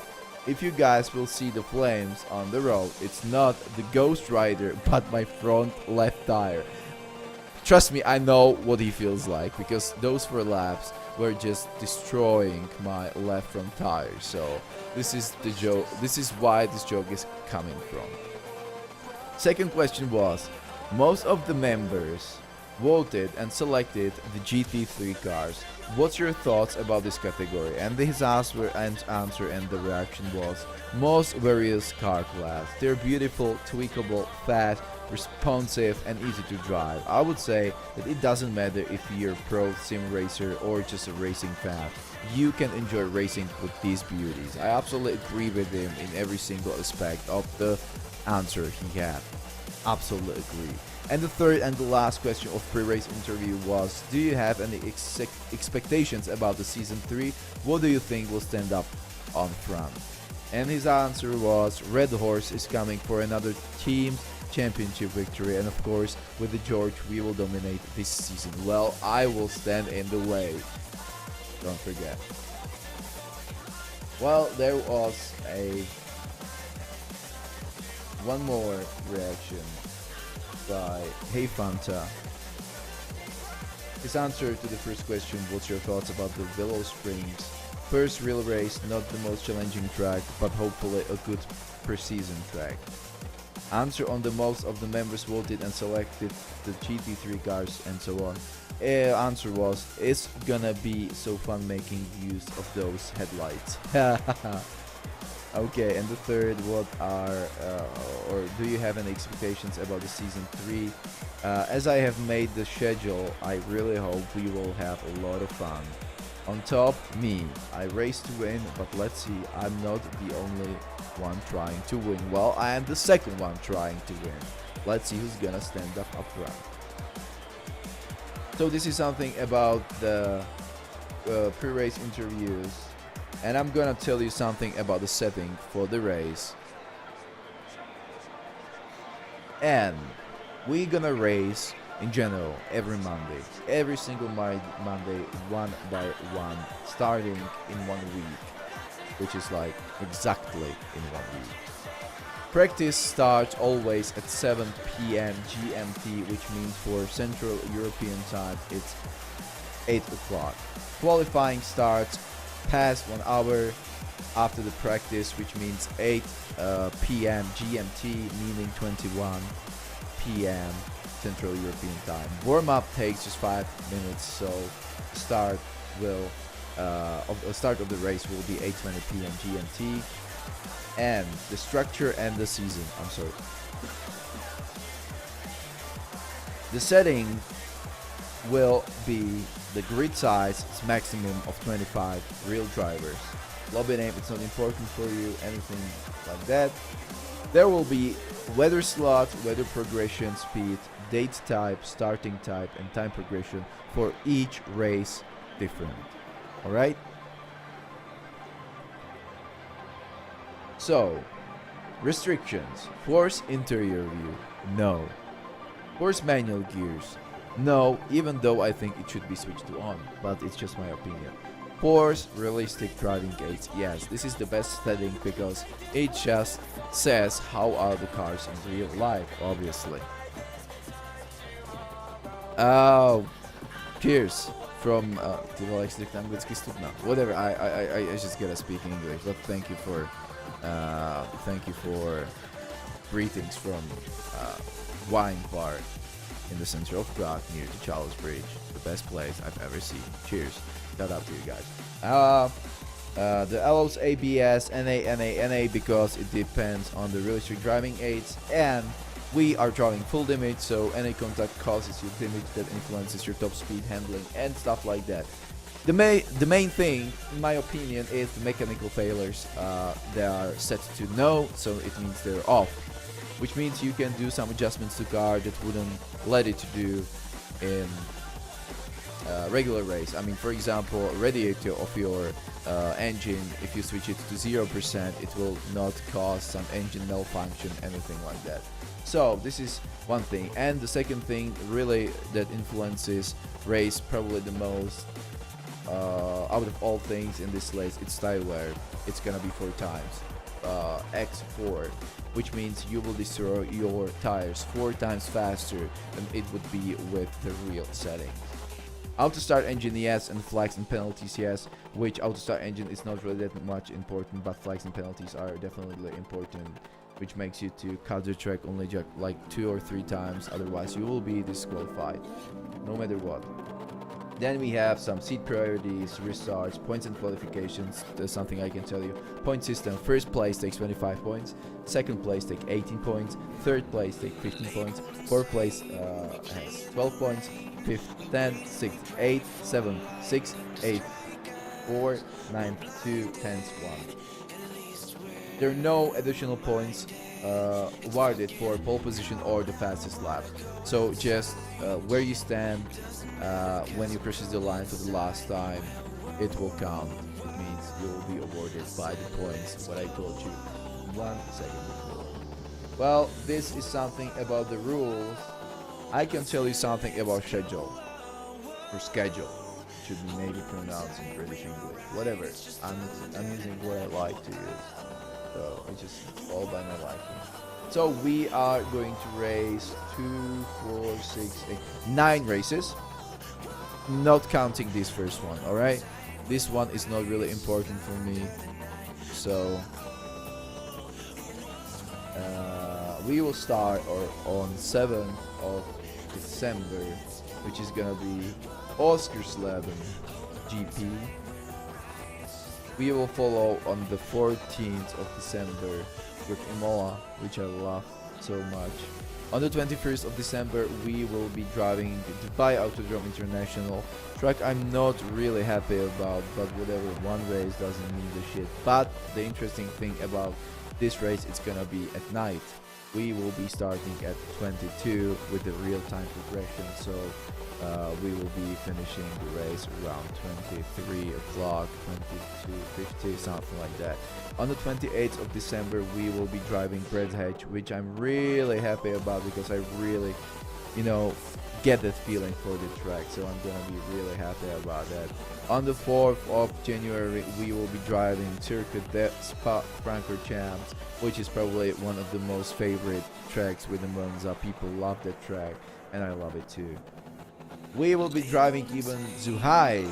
If you guys will see the flames on the road, it's not the Ghost Rider, but my front left tire. Trust me, I know what he feels like, because those 4 laps were just destroying my left front tire. So this is the joke. This is why this joke is coming from. Second question was, most of the members voted and selected the GT3 cars. What's your thoughts about this category? And his answer and the reaction was, most various car class. They're beautiful, tweakable, fast, responsive and easy to drive. I would say that it doesn't matter if you're a pro sim racer or just a racing fan. You can enjoy racing with these beauties. I absolutely agree with him in every single aspect of the answer he had. Absolutely agree. And the third and the last question of pre-race interview was, do you have any expectations about the season 3? What do you think will stand up on front? And his answer was, Red Horse is coming for another team championship victory, and of course with the George we will dominate this season. Well, I will stand in the way, don't forget. Well, there was one more reaction by Hey Fanta. His answer to the first question, what's your thoughts about the Willow Springs? First real race, not the most challenging track, but hopefully a good per-season track. Answer on the most of the members voted and selected the GT3 cars and so on. Answer was, it's gonna be so fun making use of those headlights. Okay, and the third, what are or do you have any expectations about the season 3? As I have made the schedule, I really hope we will have a lot of fun. On top, me, I race to win, but let's see, I'm not the only one trying to win. Well, I am the second one trying to win. Let's see who's gonna stand up front. So this is something about the pre-race interviews, and I'm gonna tell you something about the setting for the race. And we're gonna race in general every Monday, every single Monday, one by one, starting in 1 week, which is like exactly in 1 week. Practice starts always at 7 p.m. GMT, which means for Central European time it's 8 o'clock. Qualifying starts past 1 hour after the practice, which means 8 p.m. GMT, meaning 21 p.m. Central European time. Warm-up takes just 5 minutes, so start of the race will be 8:20 p.m. GMT. And the structure and the season, the setting will be the grid size is maximum of 25 real drivers. Lobby name, it's not important for you, anything like that. There will be weather slot, weather progression, speed, date type, starting type, and time progression for each race different. Alright? So, restrictions. Force interior view. No. Force manual gears. No, even though I think it should be switched to on, but it's just my opinion. Force realistic driving aids. Yes, this is the best setting because it just says how are the cars in real life, obviously. Cheers from whatever. I just gotta speak in English. But thank you for greetings from wine bar in the center of Prague near the Charles Bridge. The best place I've ever seen. Cheers. Shout out to you guys. The allows ABS, NA because it depends on the realistic driving aids, and we are driving full damage, so any contact causes you damage that influences your top speed handling and stuff like that. The main thing, in my opinion, is the mechanical failures. They are set to no, so it means they're off, which means you can do some adjustments to car that wouldn't let it to do in regular race. I mean, for example, radiator of your engine, if you switch it to 0%, it will not cause some engine malfunction, anything like that. So this is one thing. And the second thing really that influences race probably the most out of all things in this race, it's tire wear. It's gonna be 4 times X4, which means you will destroy your tires 4 times faster than it would be with the real settings. Auto start engine, yes, and flags and penalties, yes, which auto start engine is not really that much important, but flags and penalties are definitely important, which makes you to cut the track only like 2 or 3 times, otherwise you will be disqualified, no matter what. Then we have some seat priorities, restarts, points and qualifications. There's something I can tell you. Point system: first place takes 25 points, second place takes 18 points, third place takes 15 points, fourth place has 12 points, 5th 10, 6th 8, 7, 6, 8, 4, 9, 2, 10, 1. There are no additional points awarded for pole position or the fastest lap. So just where you stand when you crosses the line for the last time, it will count. It means you will be awarded by the points, what I told you 1 second before. Well, this is something about the rules. I can tell you something about schedule, or schedule. It should be maybe pronounced in British English. Whatever. I'm using what I like to use. So it's just all by my liking. So we are going to race 2, 4, 6, 8, 9 races. Not counting this first one, alright? This one is not really important for me. So we will start on 7th of December, which is gonna be Oscarsleben GP. We will follow on the 14th of December with Imola, which I love so much. On the 21st of December, we will be driving Dubai Autodrome International. Track I'm not really happy about, but whatever, one race doesn't mean the shit. But the interesting thing about this race, it's gonna be at night. We will be starting at 22 with the real-time progression, so we will be finishing the race around 23 o'clock, 22:50, something like that. On the 28th of December, we will be driving Bread Hedge, which I'm really happy about because I really, get that feeling for the track, so I'm gonna be really happy about that. On the 4th of January, we will be driving Circuit de Spa-Francorchamps, which is probably one of the most favorite tracks with the Monza. People love that track, and I love it too. We will be driving even Zhuhai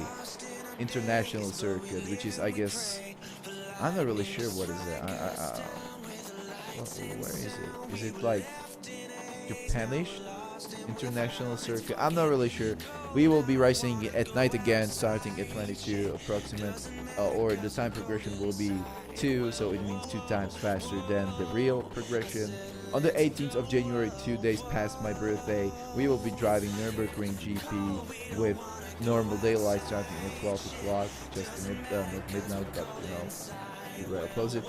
International Circuit, which is, I guess, I'm not really sure what is it. Where is it? Is it like Japanish International Circuit? I'm not really sure. We will be racing at night again, starting at 22 approximate, or the time progression will be 2, so it means 2 times faster than the real progression. On the 18th of January, 2 days past my birthday, we will be driving Nürburgring GP with normal daylight starting at 12 o'clock, just not midnight, but you will close it.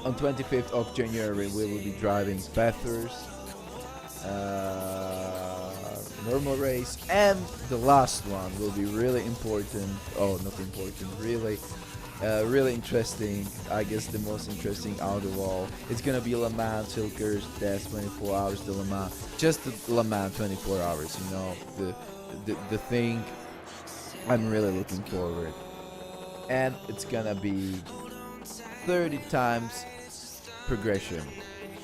On 25th of January, we will be driving Bathurst normal race, and the last one will be really important. Oh, not important, really interesting. I guess the most interesting out of all. It's gonna be Le Mans Tilkers. That's 24 hours. The Le Mans, just the Le Mans 24 hours. The thing I'm really looking forward, and it's gonna be 30 times progression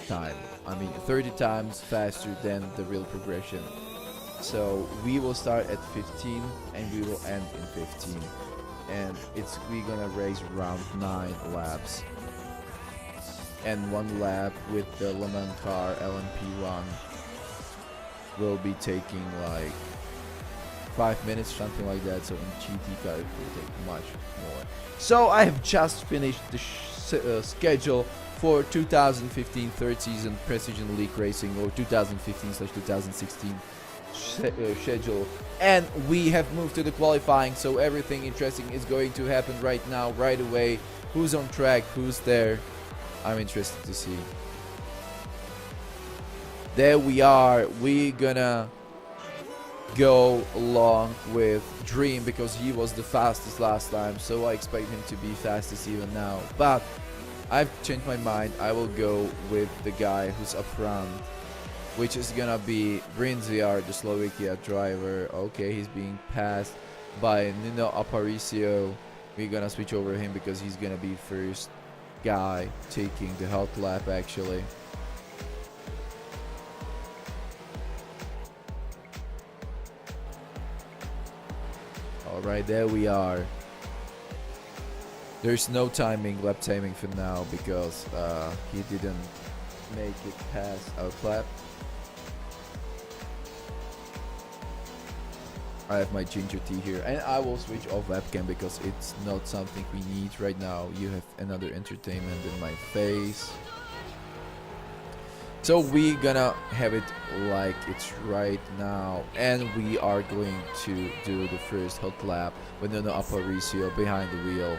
time. I mean 30 times faster than the real progression. So we will start at 15 and we will end in 15, and we're gonna race around 9 laps, and 1 lap with the Le Mans car LMP1 will be taking like 5 minutes, something like that. So in GT car it will take much more. So I have just finished the schedule for 2015 third season Precision League Racing, or 2015/2016 schedule. And we have moved to the qualifying, so everything interesting is going to happen right now, right away. Who's on track, who's there, I'm interested to see. There we are. We're gonna go along with Dream because he was the fastest last time, so I expect him to be fastest even now. But I've changed my mind. I will go with the guy who's up front, which is gonna be Brinziar, the Slovakia driver. Okay, he's being passed by Nino Aparicio. We're gonna switch over him because he's gonna be first guy taking the hot lap actually. Alright, there we are. There's no timing, lap timing for now because he didn't make it past our lap. I have my ginger tea here and I will switch off webcam because it's not something we need right now. You have another entertainment in my face. So we gonna have it like it's right now, and we are going to do the first hot lap with Nuno Aparicio behind the wheel,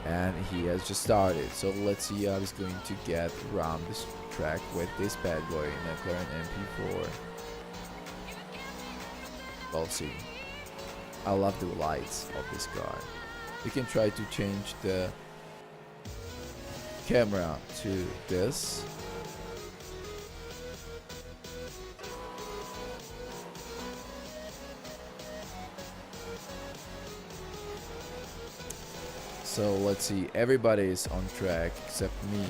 and he has just started. So let's see how he's going to get around this track with this bad boy McLaren MP4. We'll see. I love the lights of this car. We can try to change the camera to this. So let's see, everybody is on track except me.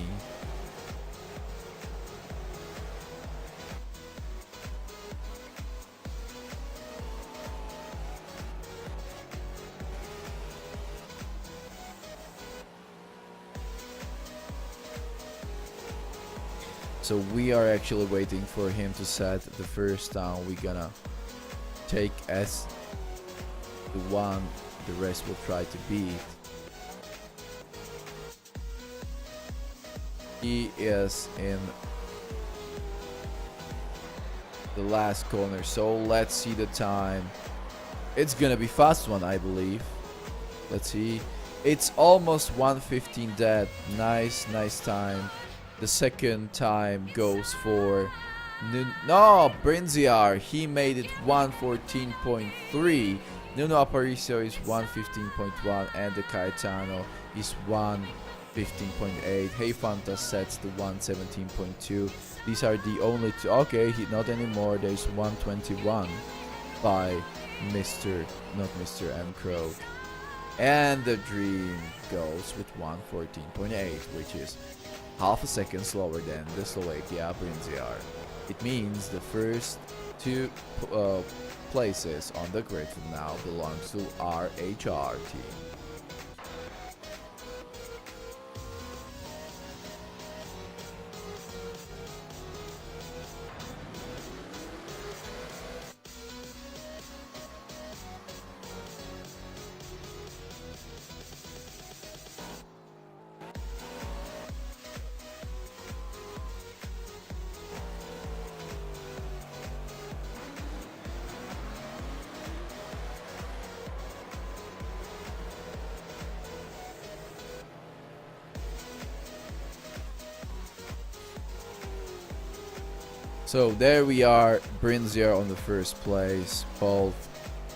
So we are actually waiting for him to set the first down. We're gonna take as the one the rest will try to beat. He is in the last corner, so let's see the time. It's gonna be fast one, I believe. Let's see. It's almost 1:15 dead. Nice time. The second time goes for no Brinziar. He made it 1:14.3. Nuno Aparicio is 1:15.1 and the Caetano is 1:15.8. Hey Fanta sets the 1:17.2. These are the only two. Okay, not anymore. There's 1:21 by not Mr. M. Crow. And the Dream goes with 1:14.8, which is half a second slower than the Slovakia Brinziar. It means the first two places on the grid from now belongs to our HR team. So there we are, Brinziar on the first place. Both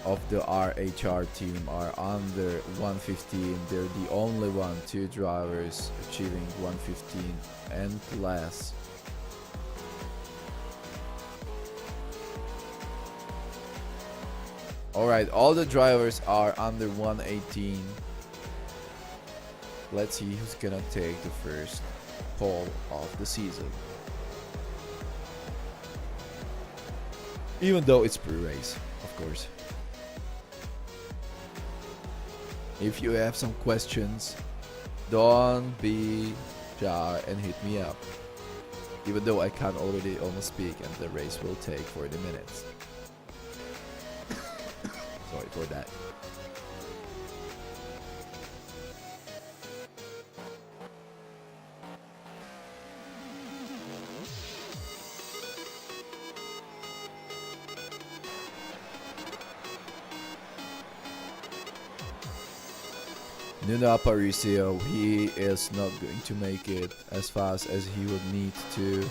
of the RHR team are under 1:15. They're the only two drivers achieving 1:15 and less. Alright, all the drivers are under 1:18. Let's see who's gonna take the first pole of the season. Even though it's pre-race, of course. If you have some questions, don't be shy and hit me up. Even though I can already almost speak and the race will take 40 minutes. Sorry for that. Nuno Aparicio, he is not going to make it as fast as he would need to.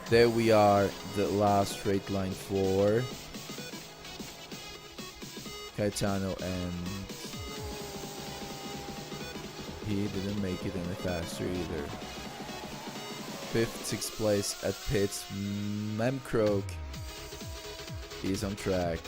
There we are, the last straight line for Caetano, and he didn't make it any faster either. 5th, 6th place at pits. Memcroak is on track.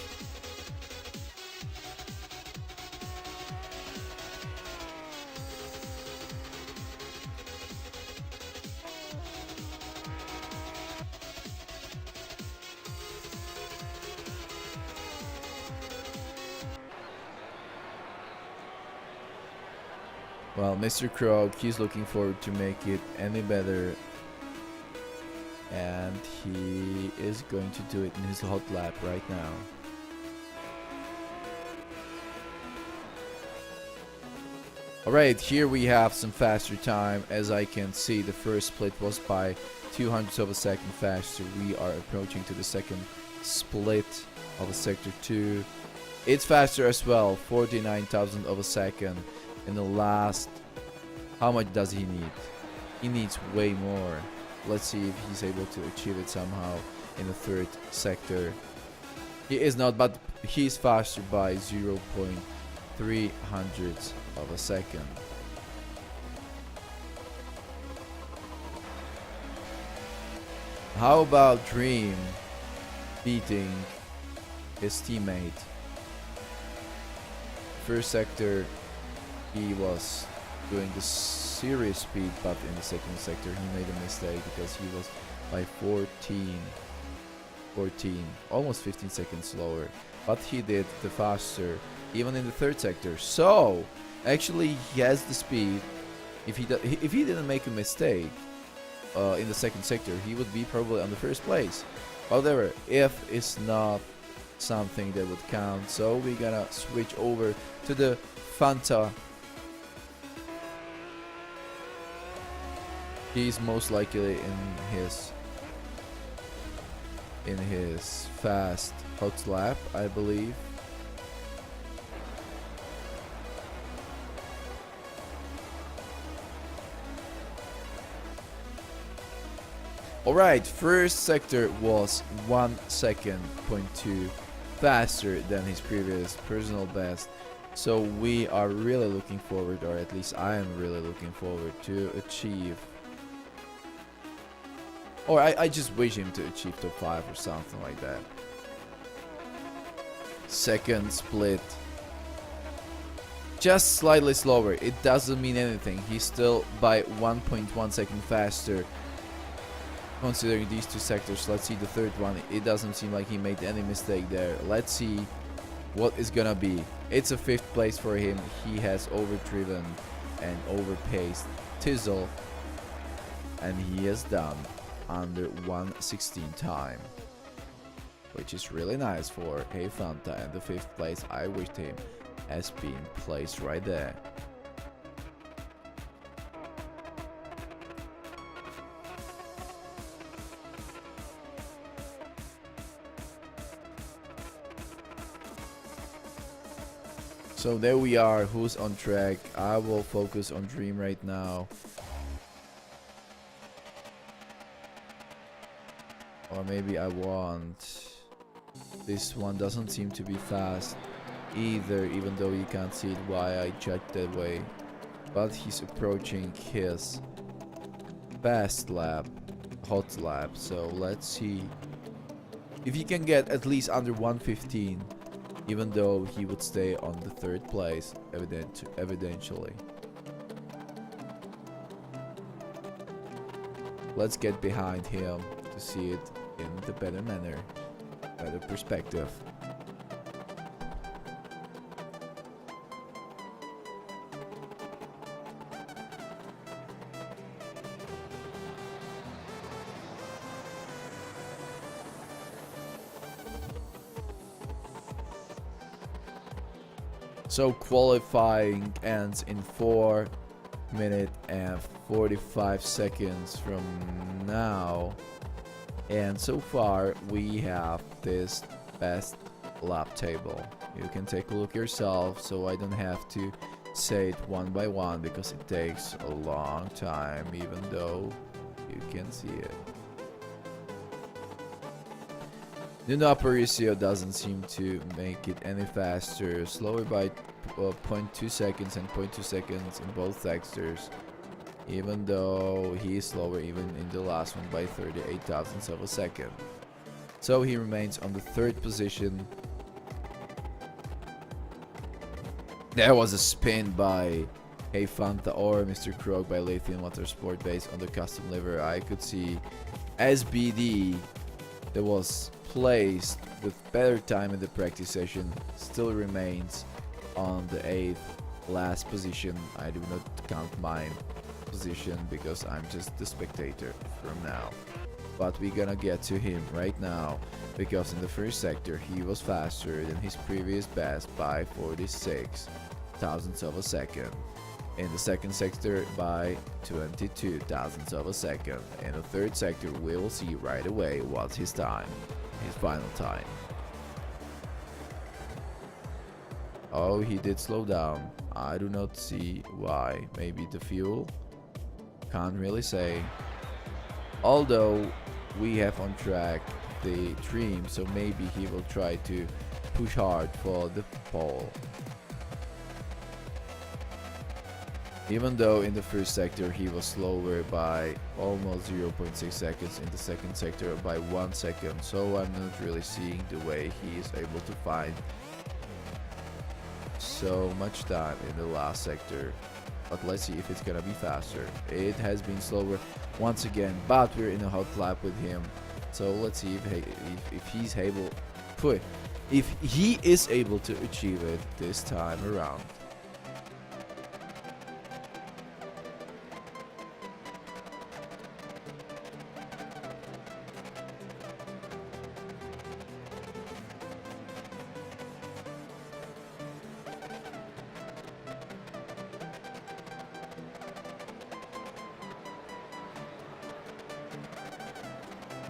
Well, Mr. Krog, he's looking forward to make it any better. And he is going to do it in his hot lap right now. Alright, here we have some faster time. As I can see, the first split was by 200ths of a second faster. We are approaching to the second split of a sector 2. It's faster as well, 49,000 of a second. In the last, how much does he need? He needs way more. Let's see if he's able to achieve it somehow in the third sector. He is not, but he's faster by 0.3 hundredths of a second. How about Dream beating his teammate? First sector, he was doing the serious speed, but in the second sector he made a mistake because he was by 14, almost 15 seconds slower, but he did the faster even in the third sector. So actually he has the speed. If he didn't make a mistake in the second sector, he would be probably on the first place. However, if it's not something that would count, so we're gonna switch over to the Fanta. He's most likely in his fast hot lap, I believe. Alright, first sector was 1 second, 0.2 faster than his previous personal best. So we are really looking forward, or at least I am really looking forward to achieve, or I just wish him to achieve top 5 or something like that. Second split, just slightly slower. It doesn't mean anything. He's still by 1.1 second faster considering these two sectors. Let's see the third one. It doesn't seem like he made any mistake there. Let's see what is gonna be. It's a 5th place for him. He has overdriven and overpaced Tizzle, and he is done under 1:16 time, which is really nice for Hey Fanta. And the 5th place, I wished him has been placed right there. So there we are, who's on track. I will focus on Dream right now. Or maybe I won't. This one doesn't seem to be fast either, even though you can't see it why I judged that way. But he's approaching his fast lap, hot lap. So let's see if he can get at least under 1:15. Even though he would stay on the 3rd place, evidentially. Let's get behind him to see it in the better manner, better perspective. So qualifying ends in 4 minutes and 45 seconds from now. And so far we have this best lap table. You can take a look yourself, so I don't have to say it one by one because it takes a long time, even though you can see it. Nuno Aparicio doesn't seem to make it any faster, slower by 0.2 seconds and 0.2 seconds in both sectors, even though he is slower even in the last one by 38 thousandths of a second. So he remains on the third position. There was a spin by Hey Fanta or Mr. Krog by Lithium Motorsport based on the custom liver. I could see SBD that was placed with better time in the practice session still remains on the 8th last position. I do not count my position because I'm just the spectator from now. But we're gonna get to him right now because in the first sector he was faster than his previous best by 46 thousandths of a second. In the second sector by 22 thousandths of a second. In the third sector we will see right away what's his time, his final time. Oh, he did slow down. I do not see why. Maybe the fuel? Can't really say. Although we have on track the Dream, so maybe he will try to push hard for the pole. Even though in the first sector he was slower by almost 0.6 seconds, in the second sector by 1 second, so I'm not really seeing the way he is able to find so much time in the last sector. But let's see if it's gonna be faster. It has been slower once again, but we're in a hot lap with him, so let's see if he's able, if he is able to achieve it this time around.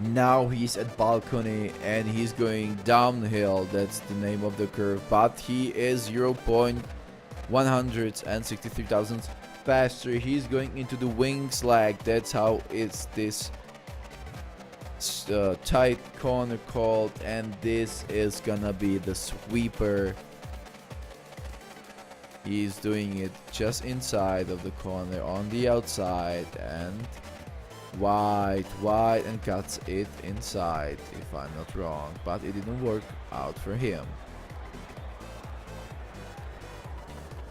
Now he's at balcony and he's going downhill. That's the name of the curve, but he is 0.163 thousandths faster. He's going into the wing slag. That's how it's this tight corner called, and this is gonna be the sweeper. He's doing it just inside of the corner on the outside and wide and cuts it inside, if I'm not wrong, but it didn't work out for him.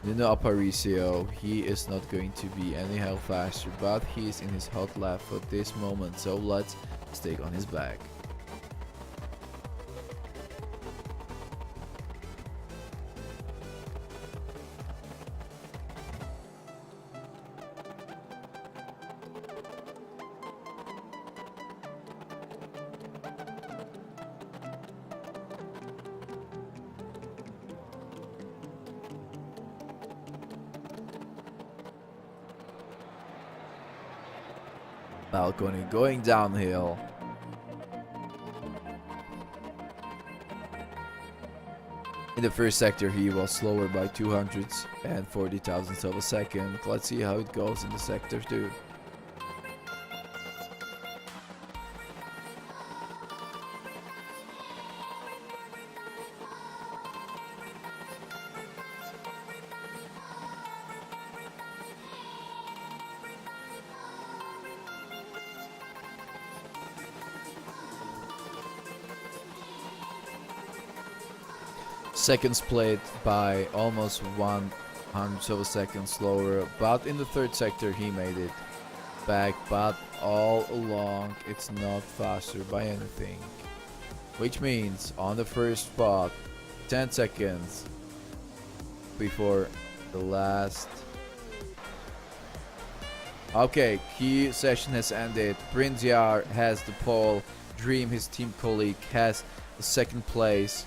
Nuno Aparicio, he is not going to be anyhow faster, but he is in his hot lap for this moment, so let's stick on his back. Balcony going downhill. In the first sector he was slower by 240 thousandths of a second. Let's see how it goes in the sector 2. Second split by almost 100 of a second slower, but in the third sector he made it back, but all along it's not faster by anything, which means on the first spot 10 seconds before the last. Okay, key session has ended. Prince Yar has the pole. Dream, his team colleague, has the second place.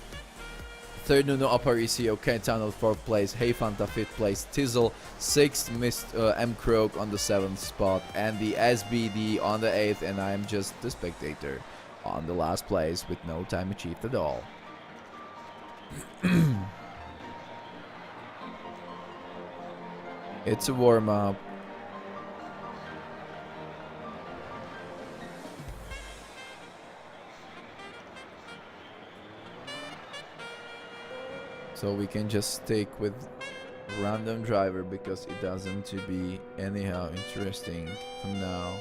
Third, Nuno Aparicio, Kentano 4th place, Hey Fanta 5th place, Tizzle 6th, M Croak on the 7th spot, and the SBD on the 8th, and I am just the spectator on the last place with no time achieved at all. It's a warm-up. So we can just stick with random driver because it doesn't to be anyhow interesting for now.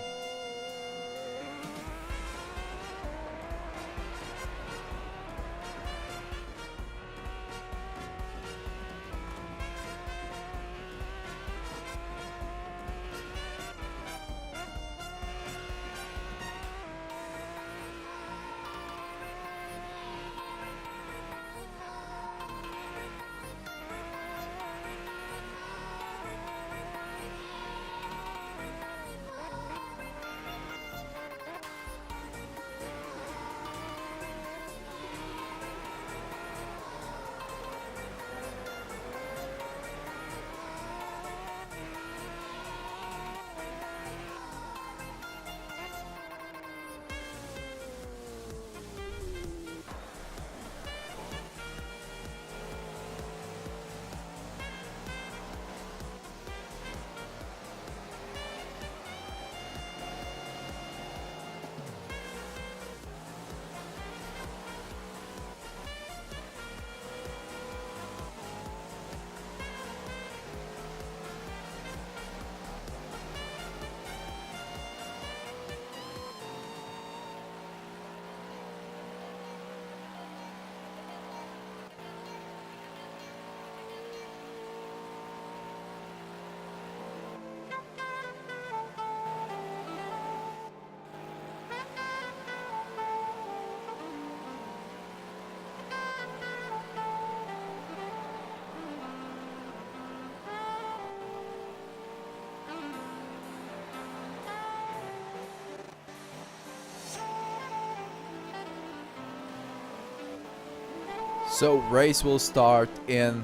So race will start in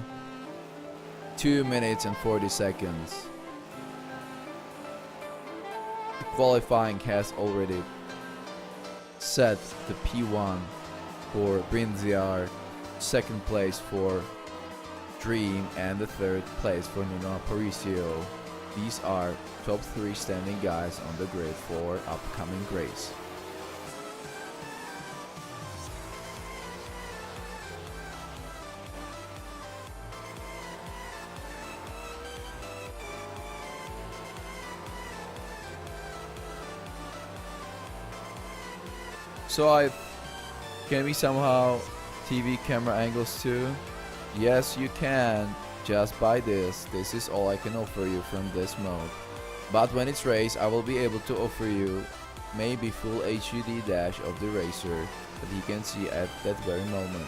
2 minutes and 40 seconds. The qualifying has already set the P1 for Brinziar, second place for Dream, and the third place for Nuno Aparicio. These are top 3 standing guys on the grid for upcoming race. So can we somehow TV camera angles too? Yes, you can, just by this. This is all I can offer you from this mode. But when it's race, I will be able to offer you maybe full HUD dash of the racer that you can see at that very moment.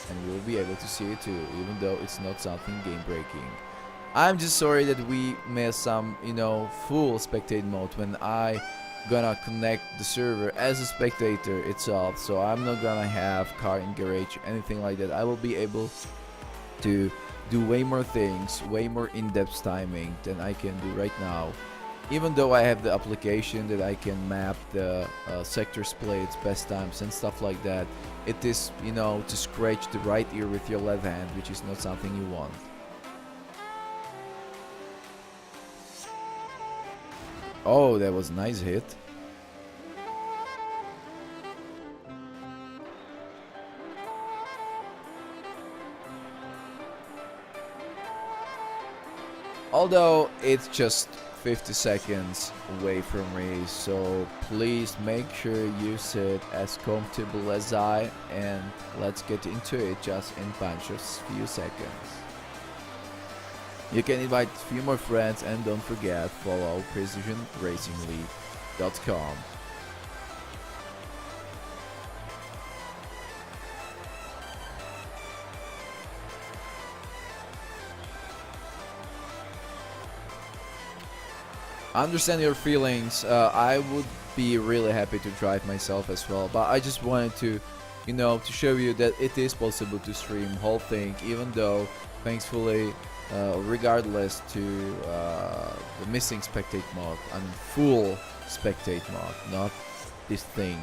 And you will be able to see it too, even though it's not something game breaking. I'm just sorry that we missed some, full spectate mode when I gonna connect the server as a spectator itself, so I'm not gonna have car in garage, anything like that. I will be able to do way more things, way more in-depth timing than I can do right now. Even though I have the application that I can map the sector splits, best times and stuff like that, it is, to scratch the right ear with your left hand, which is not something you want. Oh, that was a nice hit. Although it's just 50 seconds away from race, so please make sure you sit as comfortable as I, and let's get into it just in a bunch of few seconds. You can invite a few more friends, and don't forget, follow precisionracingleague.com. I understand your feelings. I would be really happy to drive myself as well, but I just wanted to, to show you that it is possible to stream whole thing, even though, thankfully, regardless to the missing spectate mode, I mean full spectate mode, not this thing,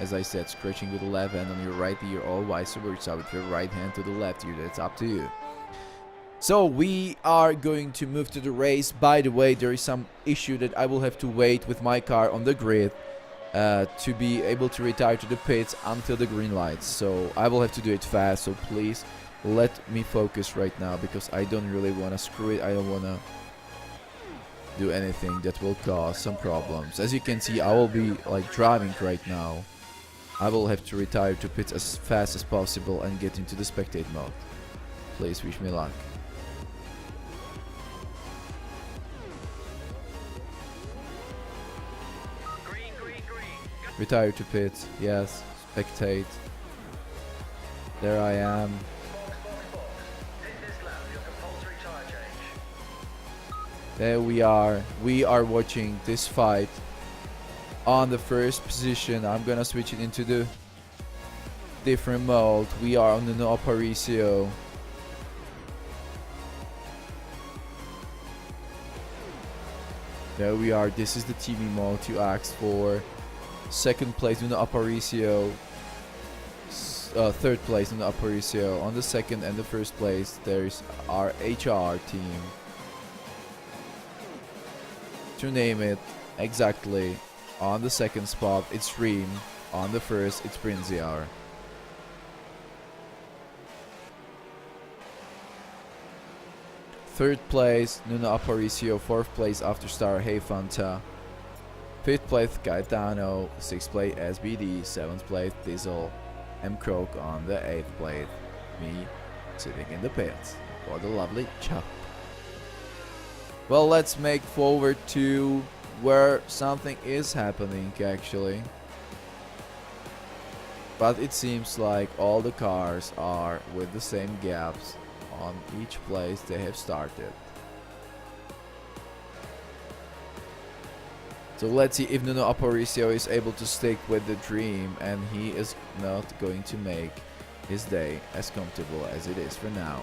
as I said, scratching with the left hand on your right ear or vice versa with your right hand to the left ear. That's up to you. So we are going to move to the race. By the way, there is some issue that I will have to wait with my car on the grid to be able to retire to the pits until the green lights. So I will have to do it fast, so please let me focus right now, because I don't really want to screw it. I don't want to do anything that will cause some problems. As you can see, I will be like driving right now. I will have to retire to pits as fast as possible and get into the spectate mode. Please wish me luck. Retire to pits, yes, spectate. There I am. There we are watching this fight on the first position. I'm gonna switch it into the different mode. We are on the No Aparicio. There we are. This is the TV mode you asked for. Second place in the Aparicio. Third place in the Aparicio. On the second and the first place, there's our HR team. To name it exactly, on the second spot it's Dream, on the first it's Brinziar. Third place Nuno Aparicio, fourth place Afterstar Hey Fanta, fifth place Gaetano, sixth place SBD, seventh place Diesel, M Croak on the eighth place, me sitting in the pits for the lovely Chuck. Well, let's make forward to where something is happening actually. But it seems like all the cars are with the same gaps on each place they have started. So let's see if Nuno Aparicio is able to stick with the Dream, and he is not going to make his day as comfortable as it is for now.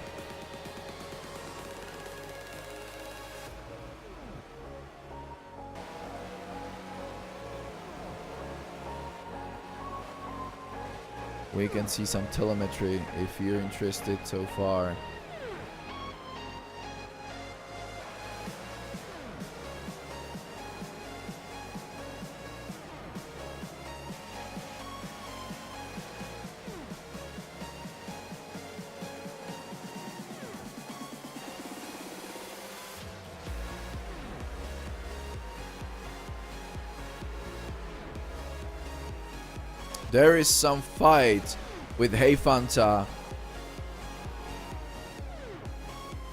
We can see some telemetry if you're interested so far. There is some fight with Hey Fanta.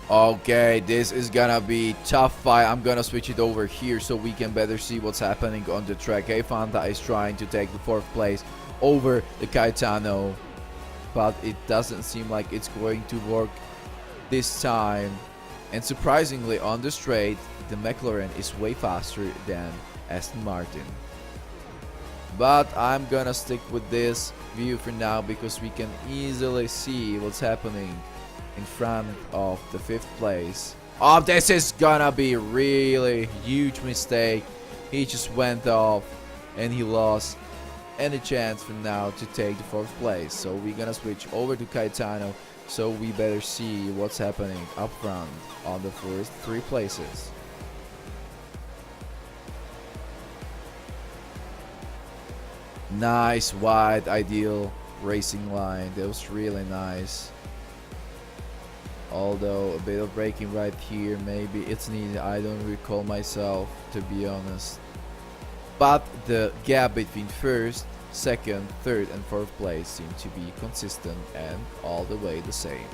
Okay, this is gonna be tough fight. I'm gonna switch it over here so we can better see what's happening on the track. Hey Fanta is trying to take the fourth place over the Caetano, but it doesn't seem like it's going to work this time. And surprisingly, on the straight, the McLaren is way faster than Aston Martin. But I'm gonna stick with this view for now because we can easily see what's happening in front of the fifth place. Oh, this is gonna be really huge mistake. He just went off and he lost any chance for now to take the fourth place. So we're gonna switch over to Caetano, so we better see what's happening up front on the first three places. Nice wide ideal racing line. That was really nice. Although a bit of braking right here, maybe it's needed. I don't recall myself, to be honest. But the gap between first, second, third and fourth place seem to be consistent and all the way the same.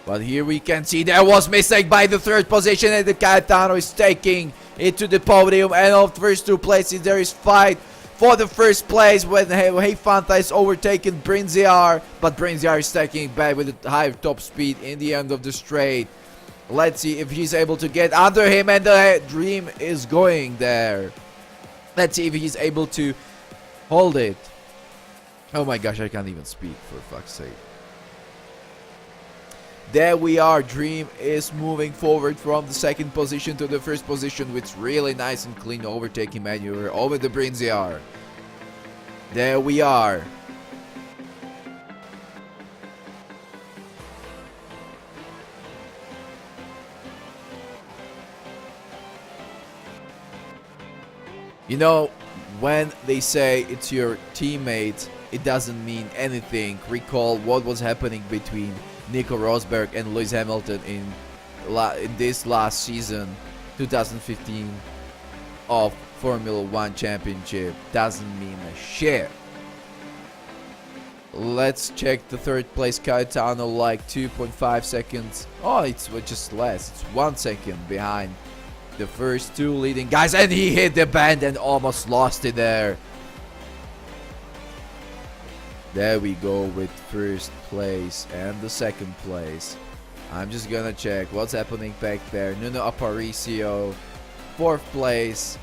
But here we can see there was mistake by the third position, and the Caetano is taking it to the podium. And of the first two places there is fight for the first place when Hey Fanta is overtaking Brinziar, but Brinziar is taking back with a higher top speed in the end of the straight. Let's see if he's able to get under him, and the Dream is going there. Let's see if he's able to hold it. Oh my gosh, I can't even speak, for fuck's sake. There we are. Dream is moving forward from the second position to the first position with really nice and clean overtaking maneuver over the Brinziar. There we are. You know, when they say it's your teammate, it doesn't mean anything. Recall what was happening between Nico Rosberg and Lewis Hamilton in this last season, 2015, of Formula 1 Championship. Doesn't mean a shit. Let's check the third place Caetano, like 2.5 seconds. Oh, it's just less. It's 1 second behind the first two leading guys, and he hit the band and almost lost it there. There we go with first place and the second place. I'm just gonna check what's happening back there. Nuno Aparicio, 4th place.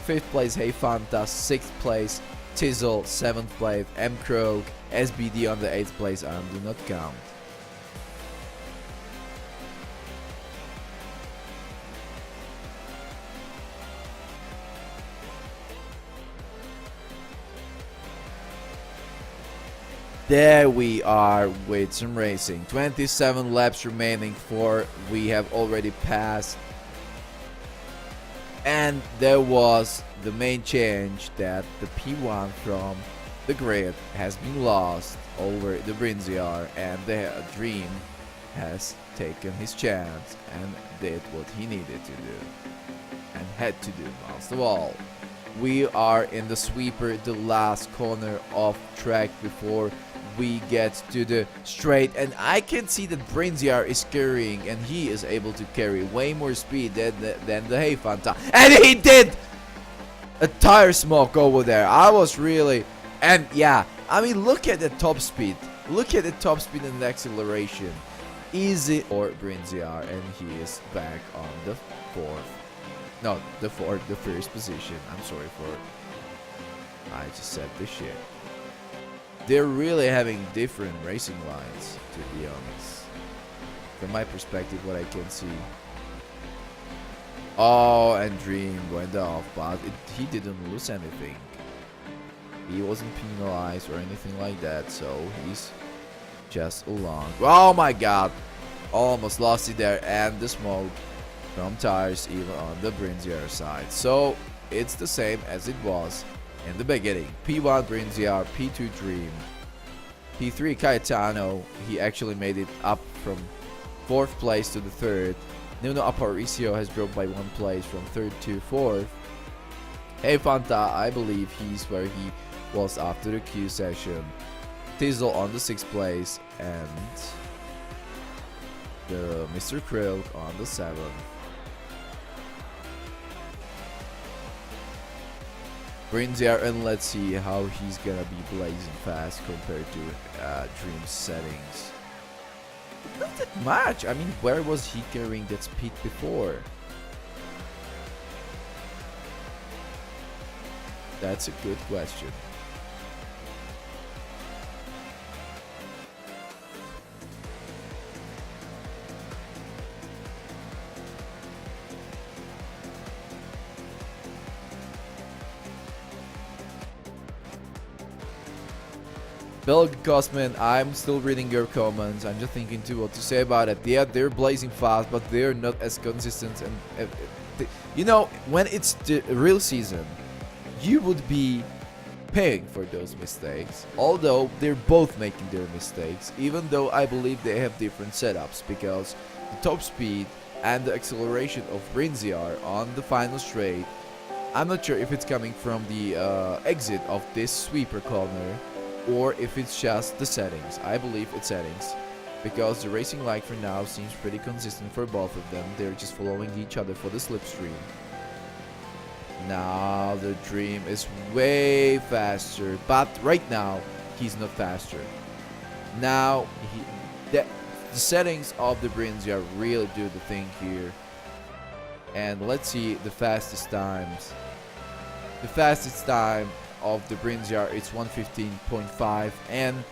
5th place Hey Fanta, 6th place Tizzle, 7th place M Krog, SBD on the 8th place, and do not count. There we are with some racing. 27 laps remaining for we have already passed. And there was the main change that the P1 from the grid has been lost over the Brinziar, and the Dream has taken his chance and did what he needed to do and had to do most of all. We are in the sweeper, the last corner of track before we get to the straight, and I can see that Brinziar is carrying, and he is able to carry way more speed than the Hey Fanta, and he did a tire smoke over there. I was really, and yeah, I mean, look at the top speed, look at the top speed and the acceleration. Easy for Brinziar, and he is back on the first position. I'm sorry for, I just said this shit. They're really having different racing lines, to be honest. From my perspective, what I can see. Oh, and Dream went off, but he didn't lose anything. He wasn't penalized or anything like that, so he's just along. Oh my god! Almost lost it there, and the smoke from tires even on the Brinziar side. So it's the same as it was in the beginning. P1 Brinziar, P2 Dream, P3 Caetano. He actually made it up from 4th place to the 3rd. Nuno Aparicio has dropped by 1 place from 3rd to 4th. Hey Fanta, I believe he's where he was after the Q session. Tizzle on the 6th place, and the Mr. Krill on the 7th. Brinziar, and let's see how he's gonna be blazing fast compared to Dream's settings. Not that much. I mean, where was he carrying that speed before? That's a good question. Belg Cosman, I'm still reading your comments. I'm just thinking too what to say about it. Yeah, they're blazing fast, but they're not as consistent. And you know, when it's the real season, you would be paying for those mistakes. Although they're both making their mistakes, even though I believe they have different setups, because the top speed and the acceleration of Brinziar on the final straight, I'm not sure if it's coming from the exit of this sweeper corner, or if it's just the settings. I believe it's settings, because the racing light for now seems pretty consistent for both of them. They're just following each other for the slipstream. Now the Dream is way faster, but right now he's not faster. Now the settings of the Brinziar really do the thing here. And let's see the fastest times. The fastest time of the Brinziar, it's 1:15.5, and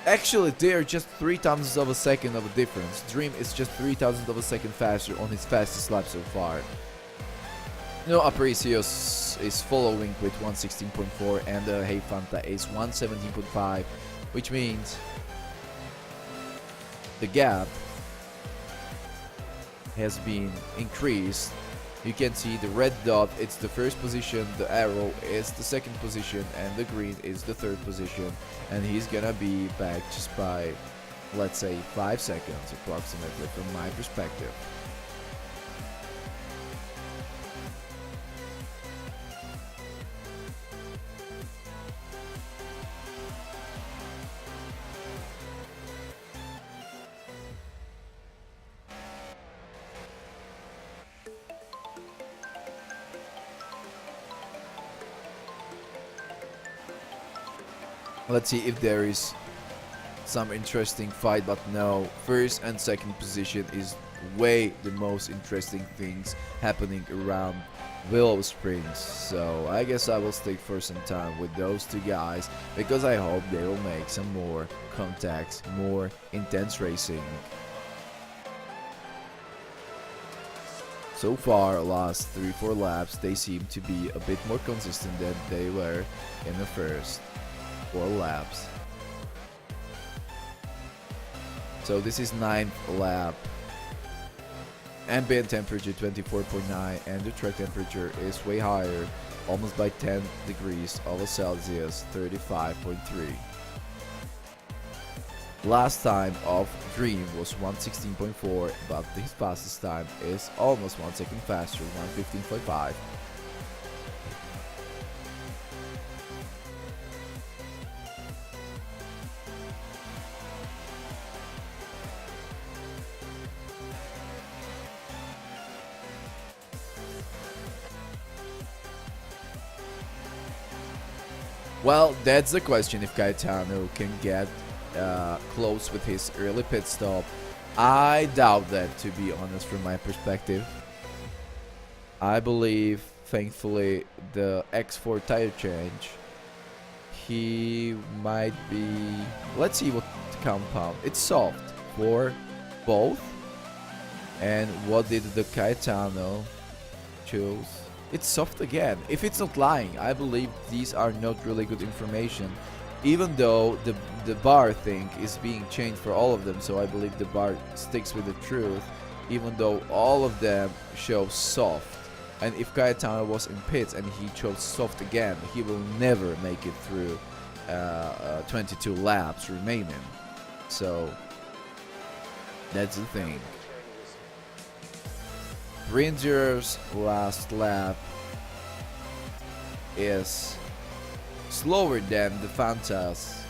actually they're just 0.3 of a second of a difference. Dream is just 0.3 of a second faster on his fastest lap so far. No, Apricios is following with 116.4 and Hey Fanta is 117.5, which means the gap has been increased. You can see the red dot, it's the first position, the arrow is the second position, and the green is the third position. And he's gonna be back just by, let's say, 5 seconds approximately from my perspective. Let's see if there is some interesting fight, but no. First and second position is way the most interesting things happening around Willow Springs. So I guess I will stick for some time with those two guys because I hope they will make some more contacts, more intense racing. So far, last 3-4 laps, they seem to be a bit more consistent than they were in the first 4 laps. So this is 9th lap. Ambient temperature 24.9 and the track temperature is way higher, almost by 10 degrees of Celsius, 35.3. Last time of Dream was 116.4, but his fastest time is almost 1 second faster, 115.5. Well, that's the question, if Gaetano can get close with his early pit stop. I doubt that, to be honest, from my perspective. I believe, thankfully, the X4 tire change, he might be... Let's see what compound. It's soft for both. And what did the Gaetano choose? It's soft again. If it's not lying, I believe these are not really good information. Even though the bar thing is being changed for all of them, so I believe the bar sticks with the truth. Even though all of them show soft. And if Gaetano was in pits and he chose soft again, he will never make it through 22 laps remaining. So that's the thing. Ranger's last lap is slower than the Fanta's